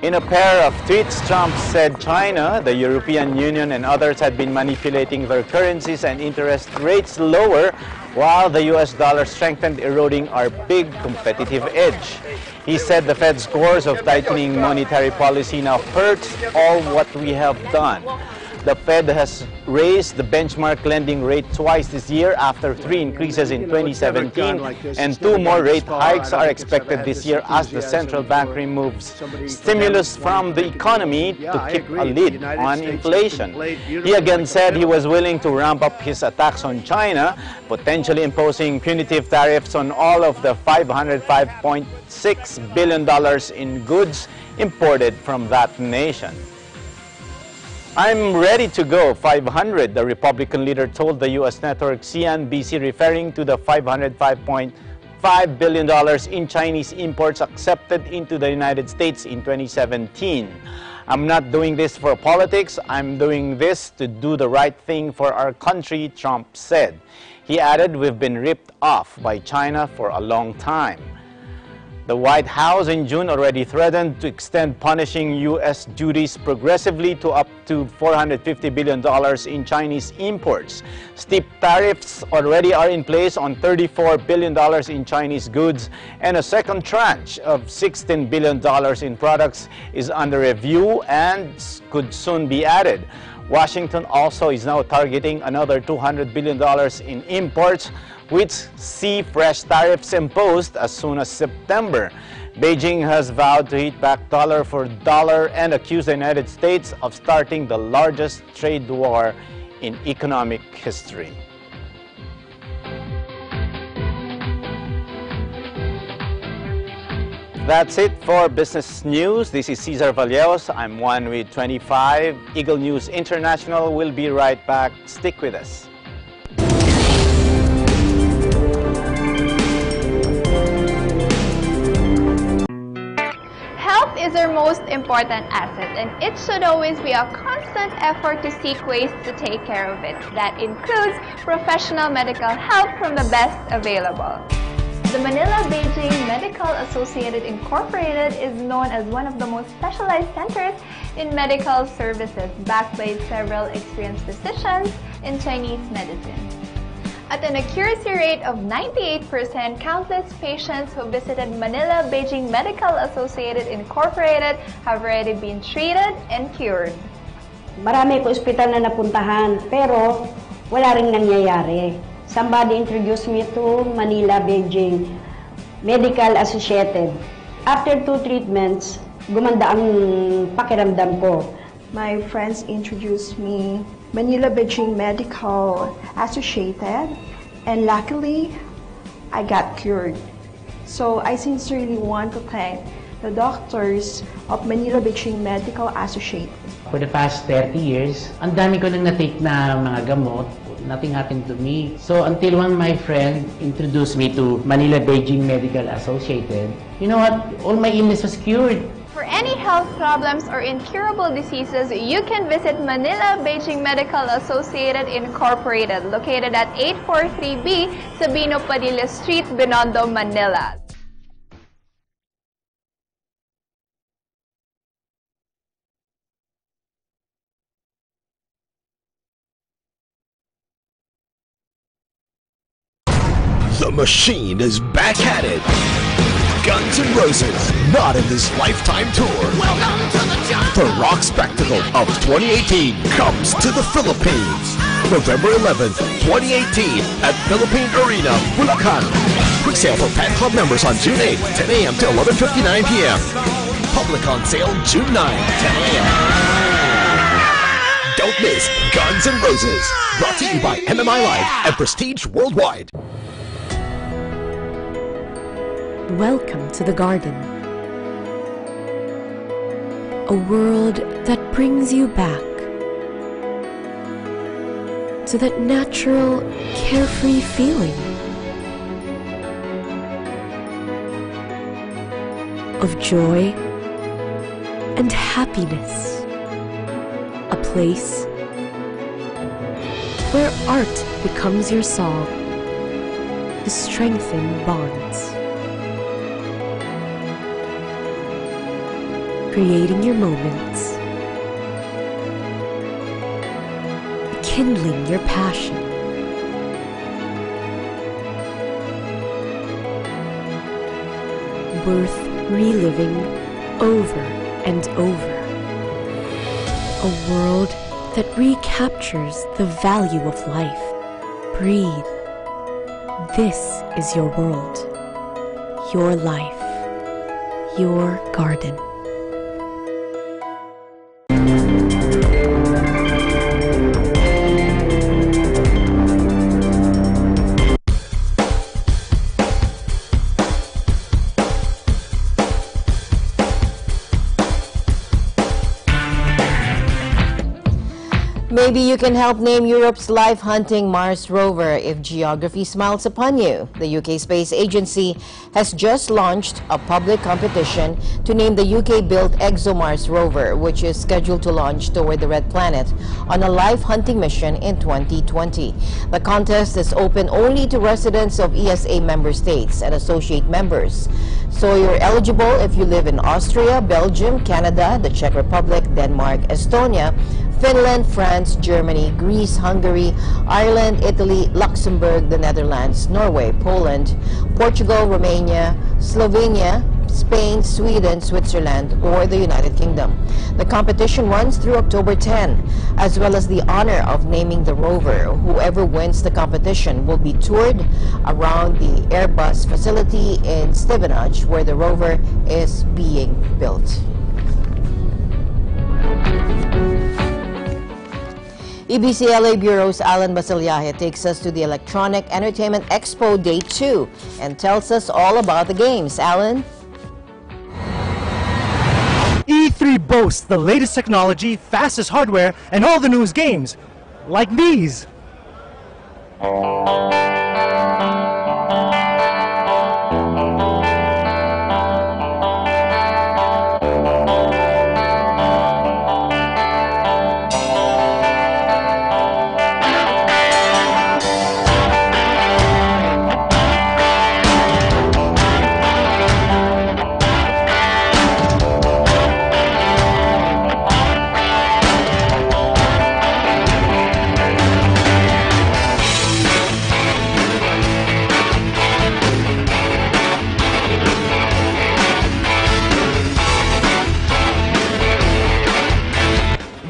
In a pair of tweets, Trump said China, the European Union, and others had been manipulating their currencies and interest rates lower, while the US dollar strengthened, eroding our big competitive edge. He said the Fed's course of tightening monetary policy now hurts all what we have done. The Fed has raised the benchmark lending rate twice this year after 3 increases in 2017, and 2 more rate hikes are expected this year as the central bank removes stimulus from the economy to keep a lid on inflation. He again said he was willing to ramp up his attacks on China, potentially imposing punitive tariffs on all of the $505.6 billion in goods imported from that nation. I'm ready to go, 500, the Republican leader told the U.S. network CNBC, referring to the $505.5 billion in Chinese imports accepted into the United States in 2017. I'm not doing this for politics. I'm doing this to do the right thing for our country, Trump said. He added, we've been ripped off by China for a long time. The White House in June already threatened to extend punishing U.S. duties progressively to up to $450 billion in Chinese imports. Steep tariffs already are in place on $34 billion in Chinese goods, and a second tranche of $16 billion in products is under review and could soon be added. Washington also is now targeting another $200 billion in imports, which see fresh tariffs imposed as soon as September. Beijing has vowed to hit back dollar for dollar and accused the United States of starting the largest trade war in economic history. That's it for business news. This is Cesar Vallejos. I'm one with 25. Eagle News International will be right back. Stick with us. is our most important asset, and it should always be a constant effort to seek ways to take care of it. That includes professional medical help from the best available. The Manila-Beijing Medical Associated Incorporated is known as one of the most specialized centers in medical services, backed by several experienced physicians in Chinese medicine. At an accuracy rate of 98%, countless patients who visited Manila-Beijing Medical Associated Incorporated have already been treated and cured. Marami ko ospital na napuntahan, pero wala ring nangyayari. Somebody introduced me to Manila-Beijing Medical Associated. After 2 treatments, gumanda ang pakiramdam ko. My friends introduced me Manila-Beijing Medical Associated, and luckily, I got cured. So I sincerely want to thank the doctors of Manila-Beijing Medical Associated. For the past 30 years, ang dami ko nang na-take na mga gamot. Nothing happened to me. So until one my friend introduced me to Manila-Beijing Medical Associated, you know what? All my illness was cured. For any health problems or incurable diseases, you can visit Manila-Beijing Medical Associated Incorporated, located at 843B Sabino Padilla Street, Binondo, Manila. The machine is back at it. Guns N' Roses, not in this lifetime tour. Welcome to the rock spectacle of 2018 comes to the Philippines. November 11th, 2018 at Philippine Arena, Bulacan. Quick sale for fan club members on June 8th, 10 a.m. to 11:59 p.m. Public on sale June 9, 10 a.m. Don't miss Guns N' Roses. Brought to you by MMI Live and Prestige Worldwide. Welcome to the garden. A world that brings you back to that natural, carefree feeling of joy and happiness. A place where art becomes your song to strengthen bonds. Creating your moments, kindling your passion, worth reliving over and over. A world that recaptures the value of life. Breathe. This is your world, your life, your garden. Maybe you can help name Europe's life-hunting Mars rover if geography smiles upon you. The UK Space Agency has just launched a public competition to name the UK-built ExoMars rover, which is scheduled to launch toward the Red Planet on a life-hunting mission in 2020. The contest is open only to residents of ESA member states and associate members. So you're eligible if you live in Austria, Belgium, Canada, the Czech Republic, Denmark, Estonia, Finland, France, Germany, Greece, Hungary, Ireland, Italy, Luxembourg, the Netherlands, Norway, Poland, Portugal, Romania, Slovenia, Spain, Sweden, Switzerland, or the United Kingdom. The competition runs through October 10, as well as the honor of naming the rover. Whoever wins the competition will be toured around the Airbus facility in Stevenage, where the rover is being built. EBC-LA Bureau's Alan Basillaje takes us to the Electronic Entertainment Expo Day 2 and tells us all about the games. Alan? E3 boasts the latest technology, fastest hardware, and all the newest games, like these.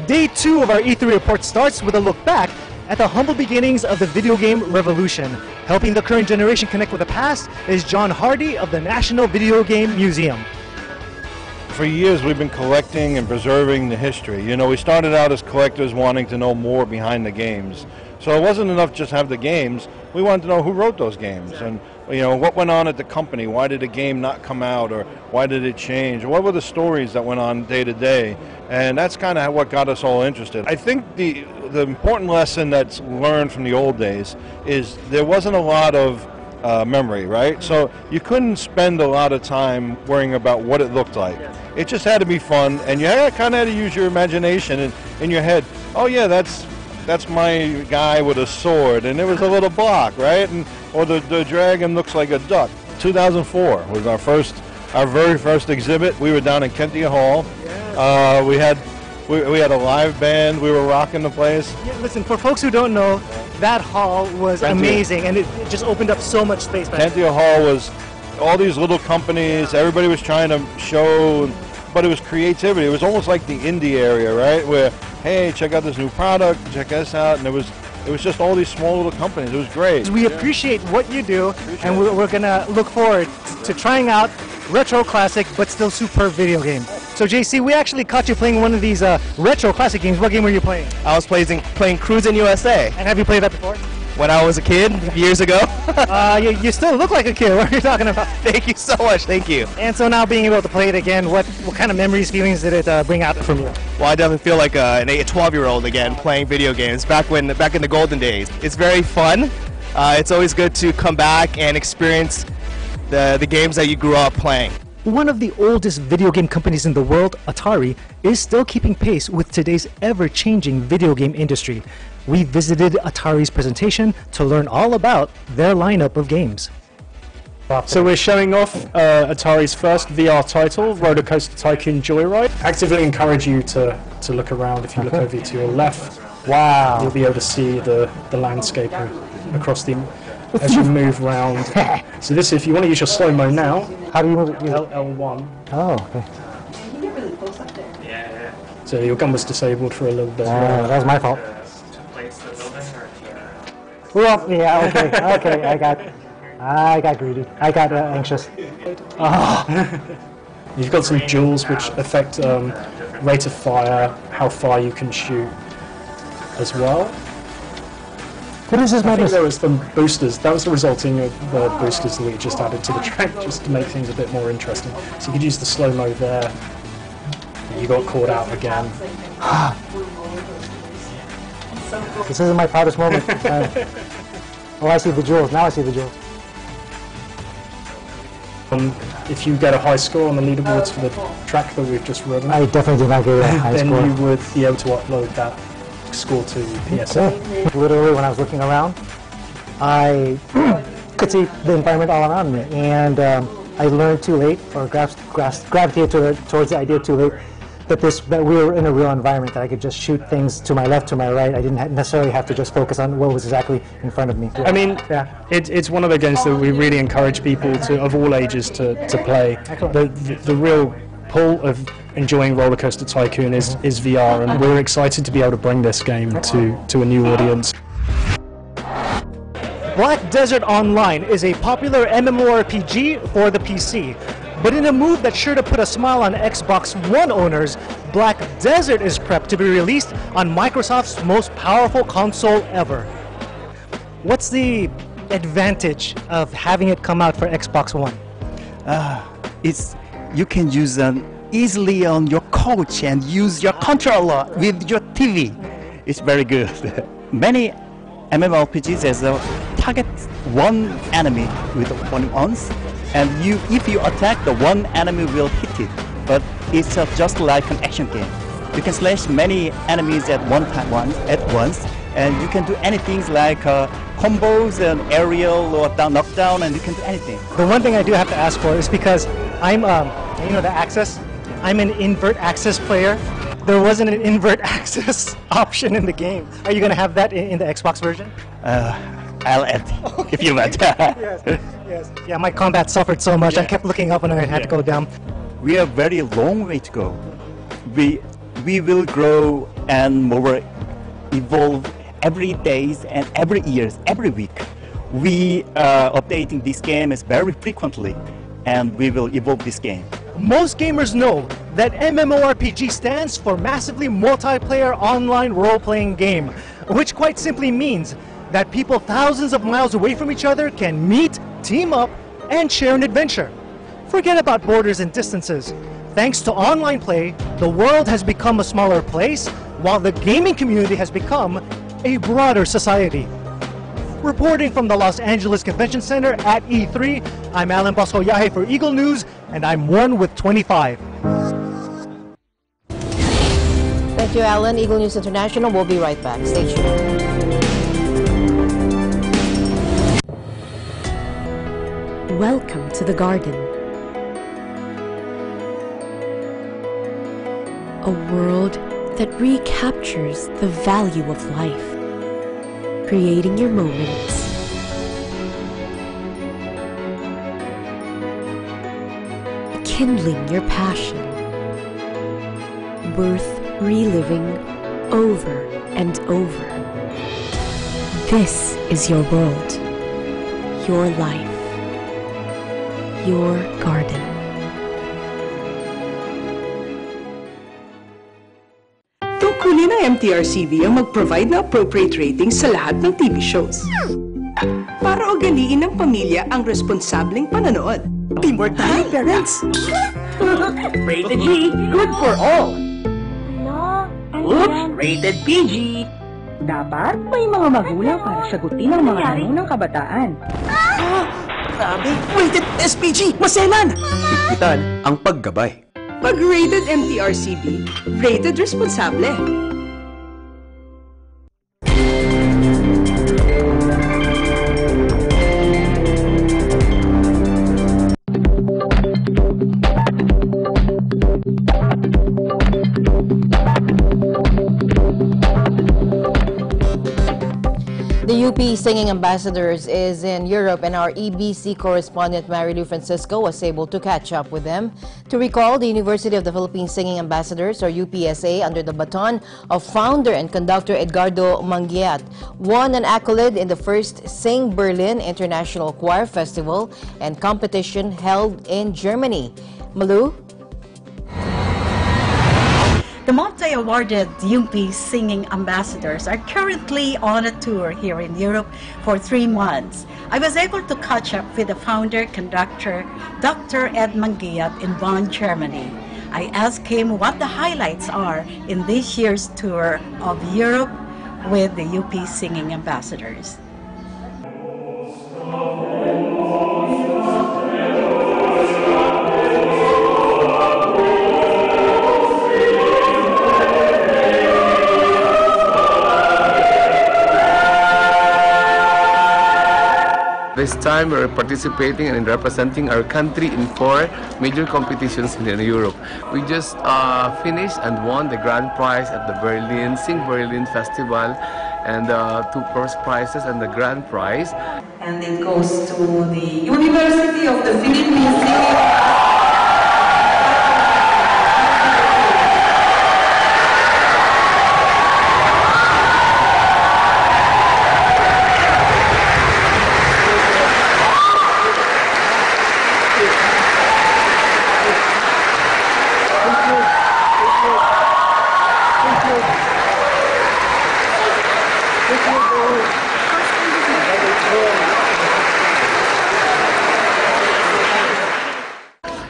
Day 2 of our E3 report starts with a look back at the humble beginnings of the video game revolution. Helping the current generation connect with the past is John Hardy of the National Video Game Museum. For years we've been collecting and preserving the history. You know, we started out as collectors wanting to know more behind the games. So it wasn't enough just have the games, we wanted to know who wrote those games and you know what went on at the company, why did a game not come out or why did it change, or what were the stories that went on day to day, and that's kind of what got us all interested. I think the important lesson that's learned from the old days is there wasn't a lot of memory, right? So you couldn't spend a lot of time worrying about what it looked like. It just had to be fun, and you kind of had to use your imagination in your head. Oh yeah, that's my guy with a sword, and it was a little block, right? Or the dragon looks like a duck. 2004 was our very first exhibit. We were down in Kentia Hall. We had a live band. We were rocking the place. Yeah, listen, for folks who don't know, that hall was amazing, and it just opened up so much space back Kentia Hall was all these little companies. Everybody was trying to show, but it was creativity. It was almost like the indie area, right? Where, hey, check out this new product, check this out, and it was just all these small little companies. It was great. We appreciate what you do, and we're going to look forward to trying out retro classic but still superb video games. So JC, we actually caught you playing one of these retro classic games. What game were you playing? I was playing Cruisin' USA. And have you played that before? When I was a kid, years ago. You still look like a kid. What are you talking about? Thank you so much. Thank you. And so now being able to play it again, what kind of memories, feelings did it bring out from you? Well, I definitely feel like a 12-year-old again playing video games back in the golden days. It's very fun. It's always good to come back and experience the games that you grew up playing. One of the oldest video game companies in the world, Atari, is still keeping pace with today's ever-changing video game industry. We visited Atari's presentation to learn all about their lineup of games. So we're showing off Atari's first VR title, Roller Coaster Tycoon Joyride. Actively encourage you to look around. If you look over to your left, wow, you'll be able to see the landscape across the as you move around. So this, if you want to use your slow-mo now, how do you move it? L1. Oh, okay. You get really close up there. Yeah. So your gun was disabled for a little bit. That was my fault. Well, yeah, okay, I got greedy. I got anxious. You've got some jewels which affect rate of fire, how far you can shoot as well. What is this? I think there was some boosters. That was the resulting of the boosters that we just added to the track, just to make things a bit more interesting. So you could use the slow-mo there. You got caught out again. This isn't my proudest moment. Oh, I see the jewels. Now I see the jewels. If you get a high score on the leaderboards for the track that we've just run, I definitely did not get a high score. Then you would be able to upload that score to PSA. Okay. Literally, when I was looking around, I could see the environment all around me, and I learned too late, or gravitated towards the idea too late, that we were in a real environment, that I could just shoot things to my left, to my right. I didn't necessarily have to just focus on what was exactly in front of me. I mean, it's one of the games that we really encourage people of all ages to play. The real pull of enjoying Roller Coaster Tycoon is VR, and we're excited to be able to bring this game to a new audience. Black Desert Online is a popular MMORPG for the PC. But in a move that's sure to put a smile on Xbox One owners, Black Desert is prepped to be released on Microsoft's most powerful console ever. What's the advantage of having it come out for Xbox One? You can use them easily on your couch and use your controller with your TV. It's very good. Many MMORPGs target one enemy with one once, and if you attack, the one enemy will hit it. But it's just like an action game. You can slash many enemies at once, and you can do anything like combos and aerial or knockdown, and you can do anything. The one thing I do have to ask for is because I'm, the Access. I'm an invert access player. There wasn't an invert access option in the game. Are you going to have that in the Xbox version? I'll add if you want. Yes. Yeah, my combat suffered so much. I kept looking up and I had to go down. We have very long way to go. We will grow and more evolve every day and every year, every week. We are updating this game very frequently, and we will evolve this game. Most gamers know that MMORPG stands for Massively Multiplayer Online Role-Playing Game, which quite simply means that people thousands of miles away from each other can meet, team up, and share an adventure. Forget about borders and distances. Thanks to online play, the world has become a smaller place, while the gaming community has become a broader society. Reporting from the Los Angeles Convention Center at E3, I'm Alan Bosco-Yahe for Eagle News, and I'm 1 with 25. Thank you, Alan. Eagle News International will be right back. Stay tuned. Welcome to the garden. A world that recaptures the value of life. Creating your moments. Kindling your passion. Worth reliving over and over. This is your world. Your life. Your garden. Tungkulin ng MTRCV ang mag-provide na appropriate ratings sa lahat ng TV shows. Para ugaliin ng pamilya ang responsableng panonood. Teamwork tayo, parents! Rated G, good for all. Oops, rated PG. Dapat may mga magulang para sagutin ang mga tanong ng kabataan. Grabe, rated SPG, maselan! Higpitan ang paggabay. Pag rated MTRCB, rated responsable. The UP Singing Ambassadors is in Europe, and our EBC correspondent Marilu Francisco was able to catch up with them. To recall, the University of the Philippines Singing Ambassadors, or UPSA, under the baton of founder and conductor Edgardo Manguiat, won an accolade in the first Sing Berlin International Choir Festival and competition held in Germany. Malu? The multi-awarded UP Singing Ambassadors are currently on a tour here in Europe for 3 months. I was able to catch up with the founder-conductor, Dr. Ed Manguiat, in Bonn, Germany. I asked him what the highlights are in this year's tour of Europe with the UP Singing Ambassadors. This time we're participating and representing our country in 4 major competitions in Europe. We just finished and won the grand prize at the Berlin Sing Berlin Festival, and 2 first prizes and the grand prize. And it goes to the University of the Philippines Singing.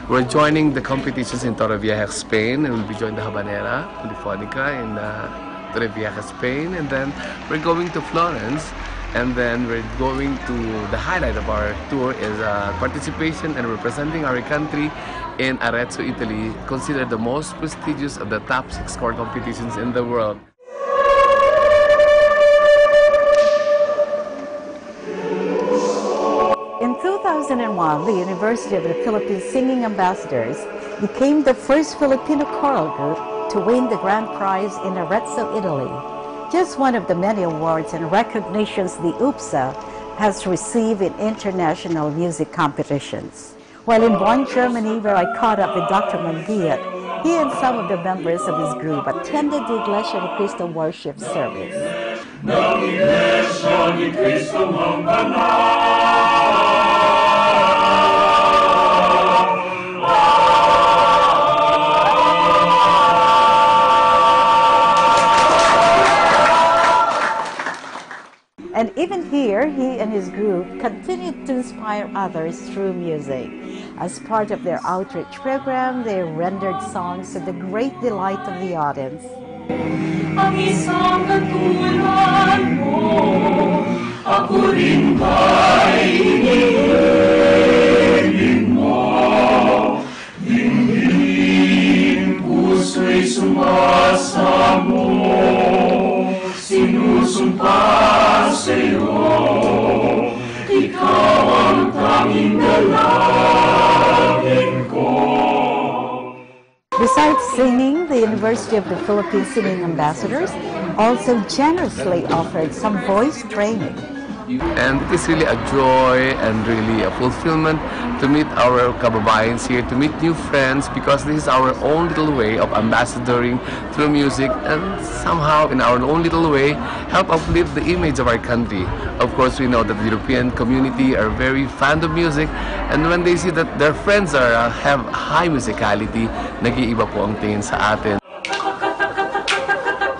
We're joining the competitions in Torrevieja, Spain, and we'll be joining the Habanera Polyphonica in Torrevieja, Spain, and then we're going to Florence, and then we're going to, the highlight of our tour is participation and representing our country in Arezzo, Italy, considered the most prestigious of the top 6 choir competitions in the world. In 2001, the University of the Philippines Singing Ambassadors became the first Filipino choral group to win the grand prize in Arezzo, Italy. Just one of the many awards and recognitions the UPSA has received in international music competitions. While in Bonn, Germany, where I caught up with Dr. Manguiat, He and some of the members of his group attended the Iglesia ni Cristo worship service. And even here, he and his group continued to inspire others through music. As part of their outreach program, they rendered songs to the great delight of the audience. Ang isang katulad mo, ako rin ba'y hinihiling mo? Dingding puso'y sumasamo, sinusumpa sa'yo, ikaw ang tanging dalangin ko. Besides singing, the University of the Philippines Singing Ambassadors also generously offered some voice training. And it is really a joy and really a fulfillment to meet our kababayans here, to meet new friends, because this is our own little way of ambassadoring through music and somehow in our own little way help uplift the image of our country. Of course, we know that the European community are very fond of music, and when they see that their friends have high musicality, nag-iiba po ang tingin sa atin.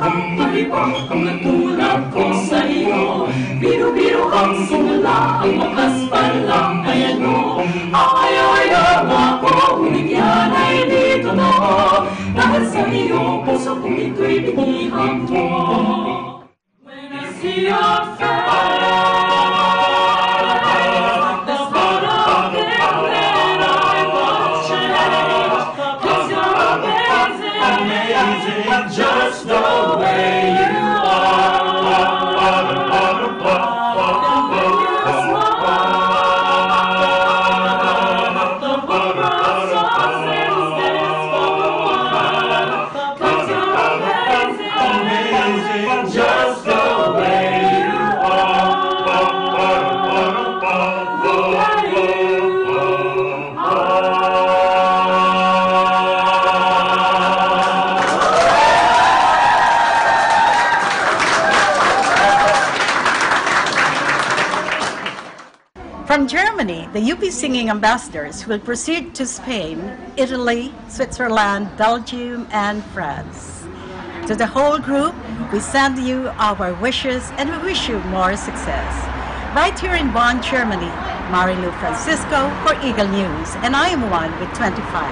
Ang natulad ko sa iyo, biro-biro ang simula, ang wakas pa lang ay ano. Ayaw ako, umigyan ay dito na, dahil sa iyo, puso kong ito'y binihag mo. When I see your face, the spot of it, then I must change, 'cause you're amazing, amazing, just the way you are. Just the way you From Germany, the UP Singing Ambassadors will proceed to Spain, Italy, Switzerland, Belgium, and France. To the whole group, we send you our wishes and we wish you more success. Right here in Bonn, Germany, Marilu Francisco for Eagle News, and I am one with 25.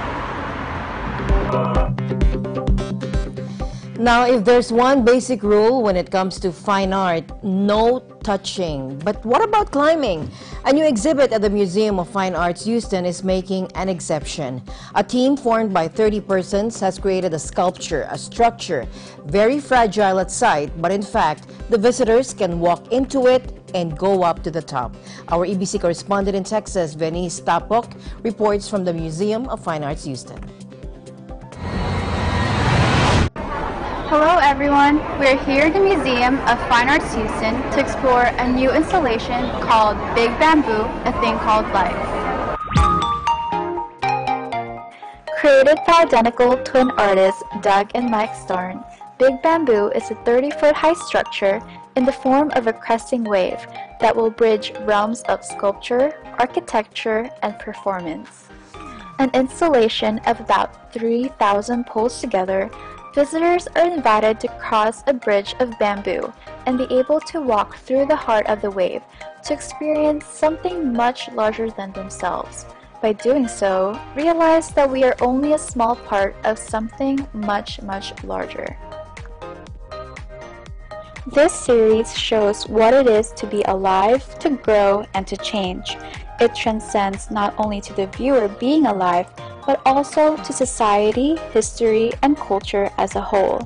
Now, if there's one basic rule when it comes to fine art, no touching. But what about climbing? A new exhibit at the Museum of Fine Arts Houston is making an exception. A team formed by 30 persons has created a sculpture, a structure, very fragile at sight, but in fact, the visitors can walk into it and go up to the top. Our EBC correspondent in Texas, Venice Tapok, reports from the Museum of Fine Arts Houston. Hello everyone, we're here at the Museum of Fine Arts Houston to explore a new installation called Big Bamboo, A Thing Called Life. Created by identical twin artists Doug and Mike Starn, Big Bamboo is a 30-foot high structure in the form of a cresting wave that will bridge realms of sculpture, architecture, and performance. An installation of about 3,000 poles together, visitors are invited to cross a bridge of bamboo and be able to walk through the heart of the wave to experience something much larger than themselves. By doing so, realize that we are only a small part of something much, much larger. This series shows what it is to be alive, to grow, and to change. It transcends not only to the viewer being alive, but also to society, history, and culture as a whole.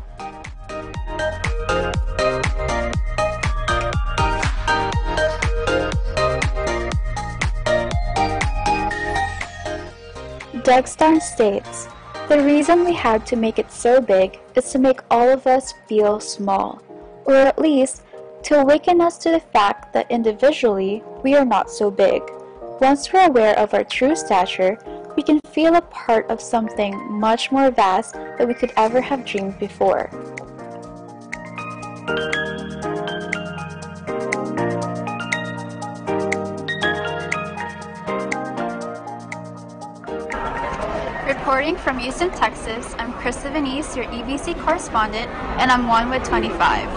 Doug Starn states, "The reason we had to make it so big is to make all of us feel small, or at least to awaken us to the fact that individually we are not so big. Once we're aware of our true stature, we can feel a part of something much more vast than we could ever have dreamed before. Reporting from Houston, Texas, I'm Krista Venice, your EBC correspondent, and I'm 1 with 25.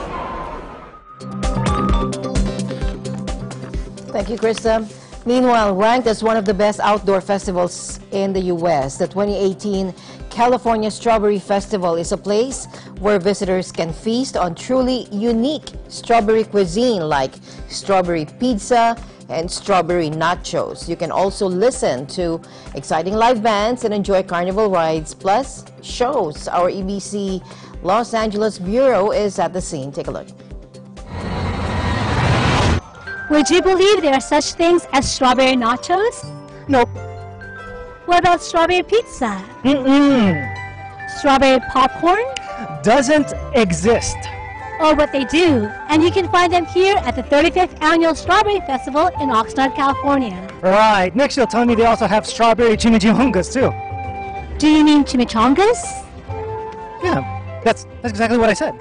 Thank you, Krista. Meanwhile, ranked as one of the best outdoor festivals in the U.S., the 2018 California Strawberry Festival is a place where visitors can feast on truly unique strawberry cuisine like strawberry pizza and strawberry nachos. You can also listen to exciting live bands and enjoy carnival rides plus shows. Our EBC Los Angeles Bureau is at the scene. Take a look. Would you believe there are such things as strawberry nachos? Nope. What about strawberry pizza? Strawberry popcorn? Doesn't exist. Oh, but they do. And you can find them here at the 35th Annual Strawberry Festival in Oxnard, California. Right. Next you'll tell me they also have strawberry chimichangas too. Do you mean chimichangas? Yeah, that's exactly what I said.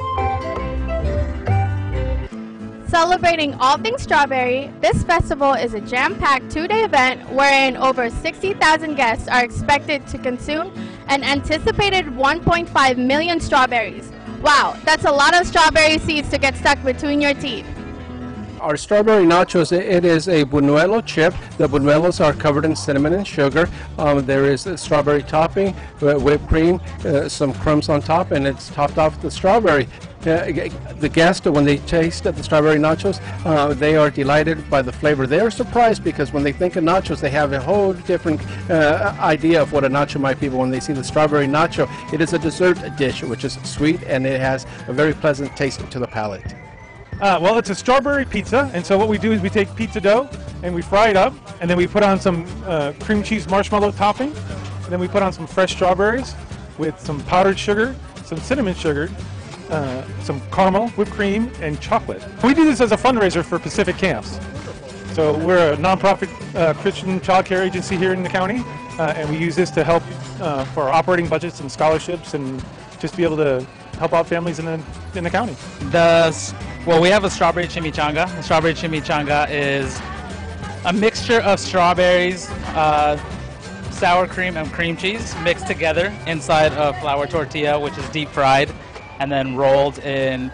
Celebrating all things strawberry, this festival is a jam-packed two-day event wherein over 60,000 guests are expected to consume an anticipated 1.5 million strawberries. Wow, that's a lot of strawberry seeds to get stuck between your teeth. Our strawberry nachos, it is a buñuelo chip. The buñuelos are covered in cinnamon and sugar. There is a strawberry topping, whipped cream, some crumbs on top, and it's topped off with the strawberry. The guests, when they taste the strawberry nachos, they are delighted by the flavor. They are surprised because when they think of nachos, they have a whole different idea of what a nacho might be. But when they see the strawberry nacho, it is a dessert dish, which is sweet, and it has a very pleasant taste to the palate. Well, it's a strawberry pizza, and so what we do is we take pizza dough and we fry it up, and then we put on some cream cheese marshmallow topping, and then we put on some fresh strawberries with some powdered sugar, some cinnamon sugar, some caramel, whipped cream, and chocolate. We do this as a fundraiser for Pacific Camps. So we're a nonprofit Christian child care agency here in the county, and we use this to help for our operating budgets and scholarships and just be able to help out families in the county. Well, we have a strawberry chimichanga. The strawberry chimichanga is a mixture of strawberries, sour cream, and cream cheese mixed together inside a flour tortilla, which is deep fried, and then rolled in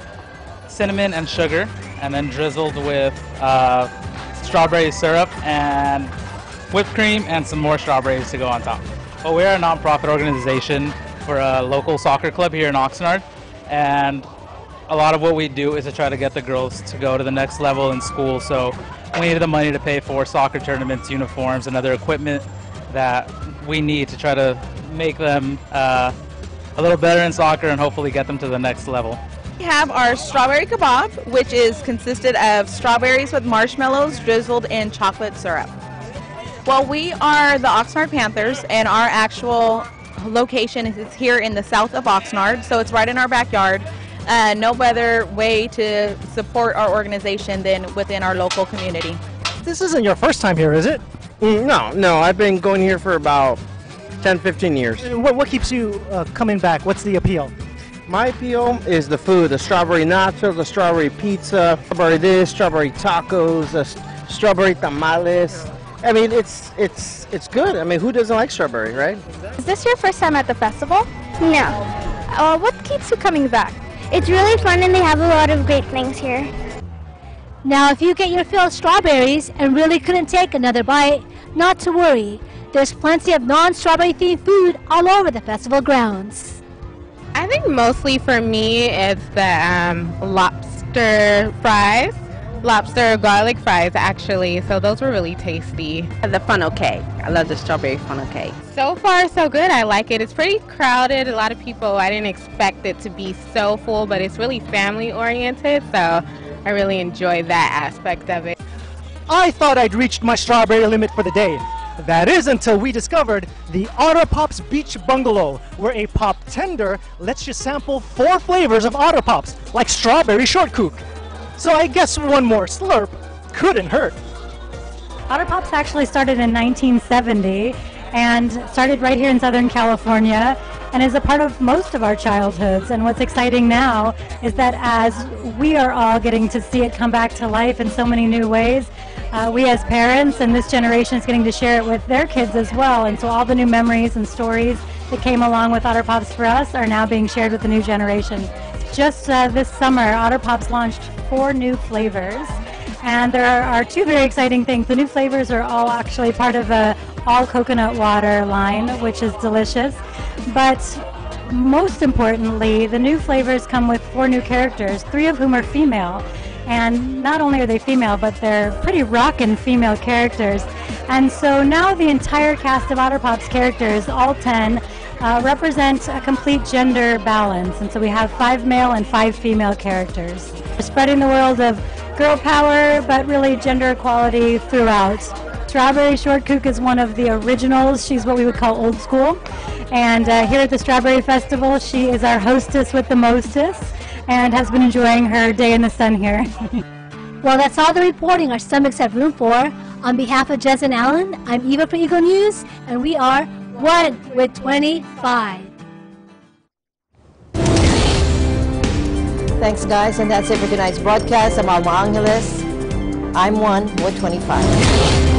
cinnamon and sugar, and then drizzled with strawberry syrup and whipped cream and some more strawberries to go on top. Well, we're a nonprofit organization for a local soccer club here in Oxnard, and a lot of what we do is to try to get the girls to go to the next level in school. So we need the money to pay for soccer tournaments, uniforms, and other equipment that we need to try to make them a little better in soccer and hopefully get them to the next level. We have our strawberry kebab, which is consisted of strawberries with marshmallows drizzled in chocolate syrup. Well, we are the Oxnard Panthers, and our actual location is here in the south of Oxnard, so it's right in our backyard. No better way to support our organization than within our local community. This isn't your first time here, is it? No, I've been going here for about 10-15 years. What keeps you coming back? What's the appeal? My appeal is the food, the strawberry nachos, the strawberry pizza, strawberry this, strawberry tacos, the strawberry tamales. I mean, it's good. I mean, who doesn't like strawberry, right? Is this your first time at the festival? No. What keeps you coming back? It's really fun and they have a lot of great things here. Now, if you get your fill of strawberries and really couldn't take another bite, not to worry. There's plenty of non-strawberry themed food all over the festival grounds. I think mostly for me it's the lobster fries. Lobster garlic fries, actually, so those were really tasty. The funnel cake. I love the strawberry funnel cake. So far, so good. I like it. It's pretty crowded. A lot of people, I didn't expect it to be so full, but it's really family-oriented, so I really enjoy that aspect of it. I thought I'd reached my strawberry limit for the day. That is until we discovered the Otter Pops Beach Bungalow, where a pop tender lets you sample 4 flavors of Otter Pops, like strawberry shortcake. So I guess one more slurp couldn't hurt. Otter Pops actually started in 1970, and started right here in Southern California and is a part of most of our childhoods. And what's exciting now is that as we are all getting to see it come back to life in so many new ways, we as parents and this generation is getting to share it with their kids as well. And so all the new memories and stories that came along with Otter Pops for us are now being shared with the new generation. Just this summer, Otter Pops launched 4 new flavors. And there are 2 very exciting things. The new flavors are all actually part of a all coconut water line, which is delicious. But most importantly, the new flavors come with 4 new characters, 3 of whom are female. And not only are they female, but they're pretty rockin' female characters. And so now the entire cast of Otter Pops characters, all 10, represent a complete gender balance. And so we have 5 male and 5 female characters. We're spreading the world of girl power, but really gender equality throughout. Strawberry Shortcake is one of the originals. She's what we would call old school. And here at the Strawberry Festival, she is our hostess with the mostest and has been enjoying her day in the sun here. Well, that's all the reporting our stomachs have room for. On behalf of Jess and Alan, I'm Eva for Eagle News, and we are 1 with 25. Thanks, guys, and that's it for tonight's broadcast. I'm Alma Angeles. I'm 1 with 25.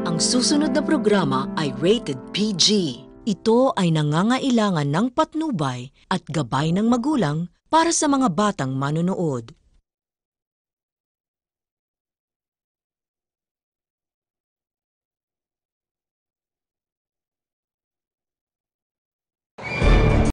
Ang susunod na programa ay rated PG. Ito ay nangangailangan ng patnubay at gabay ng magulang para sa mga batang manonood.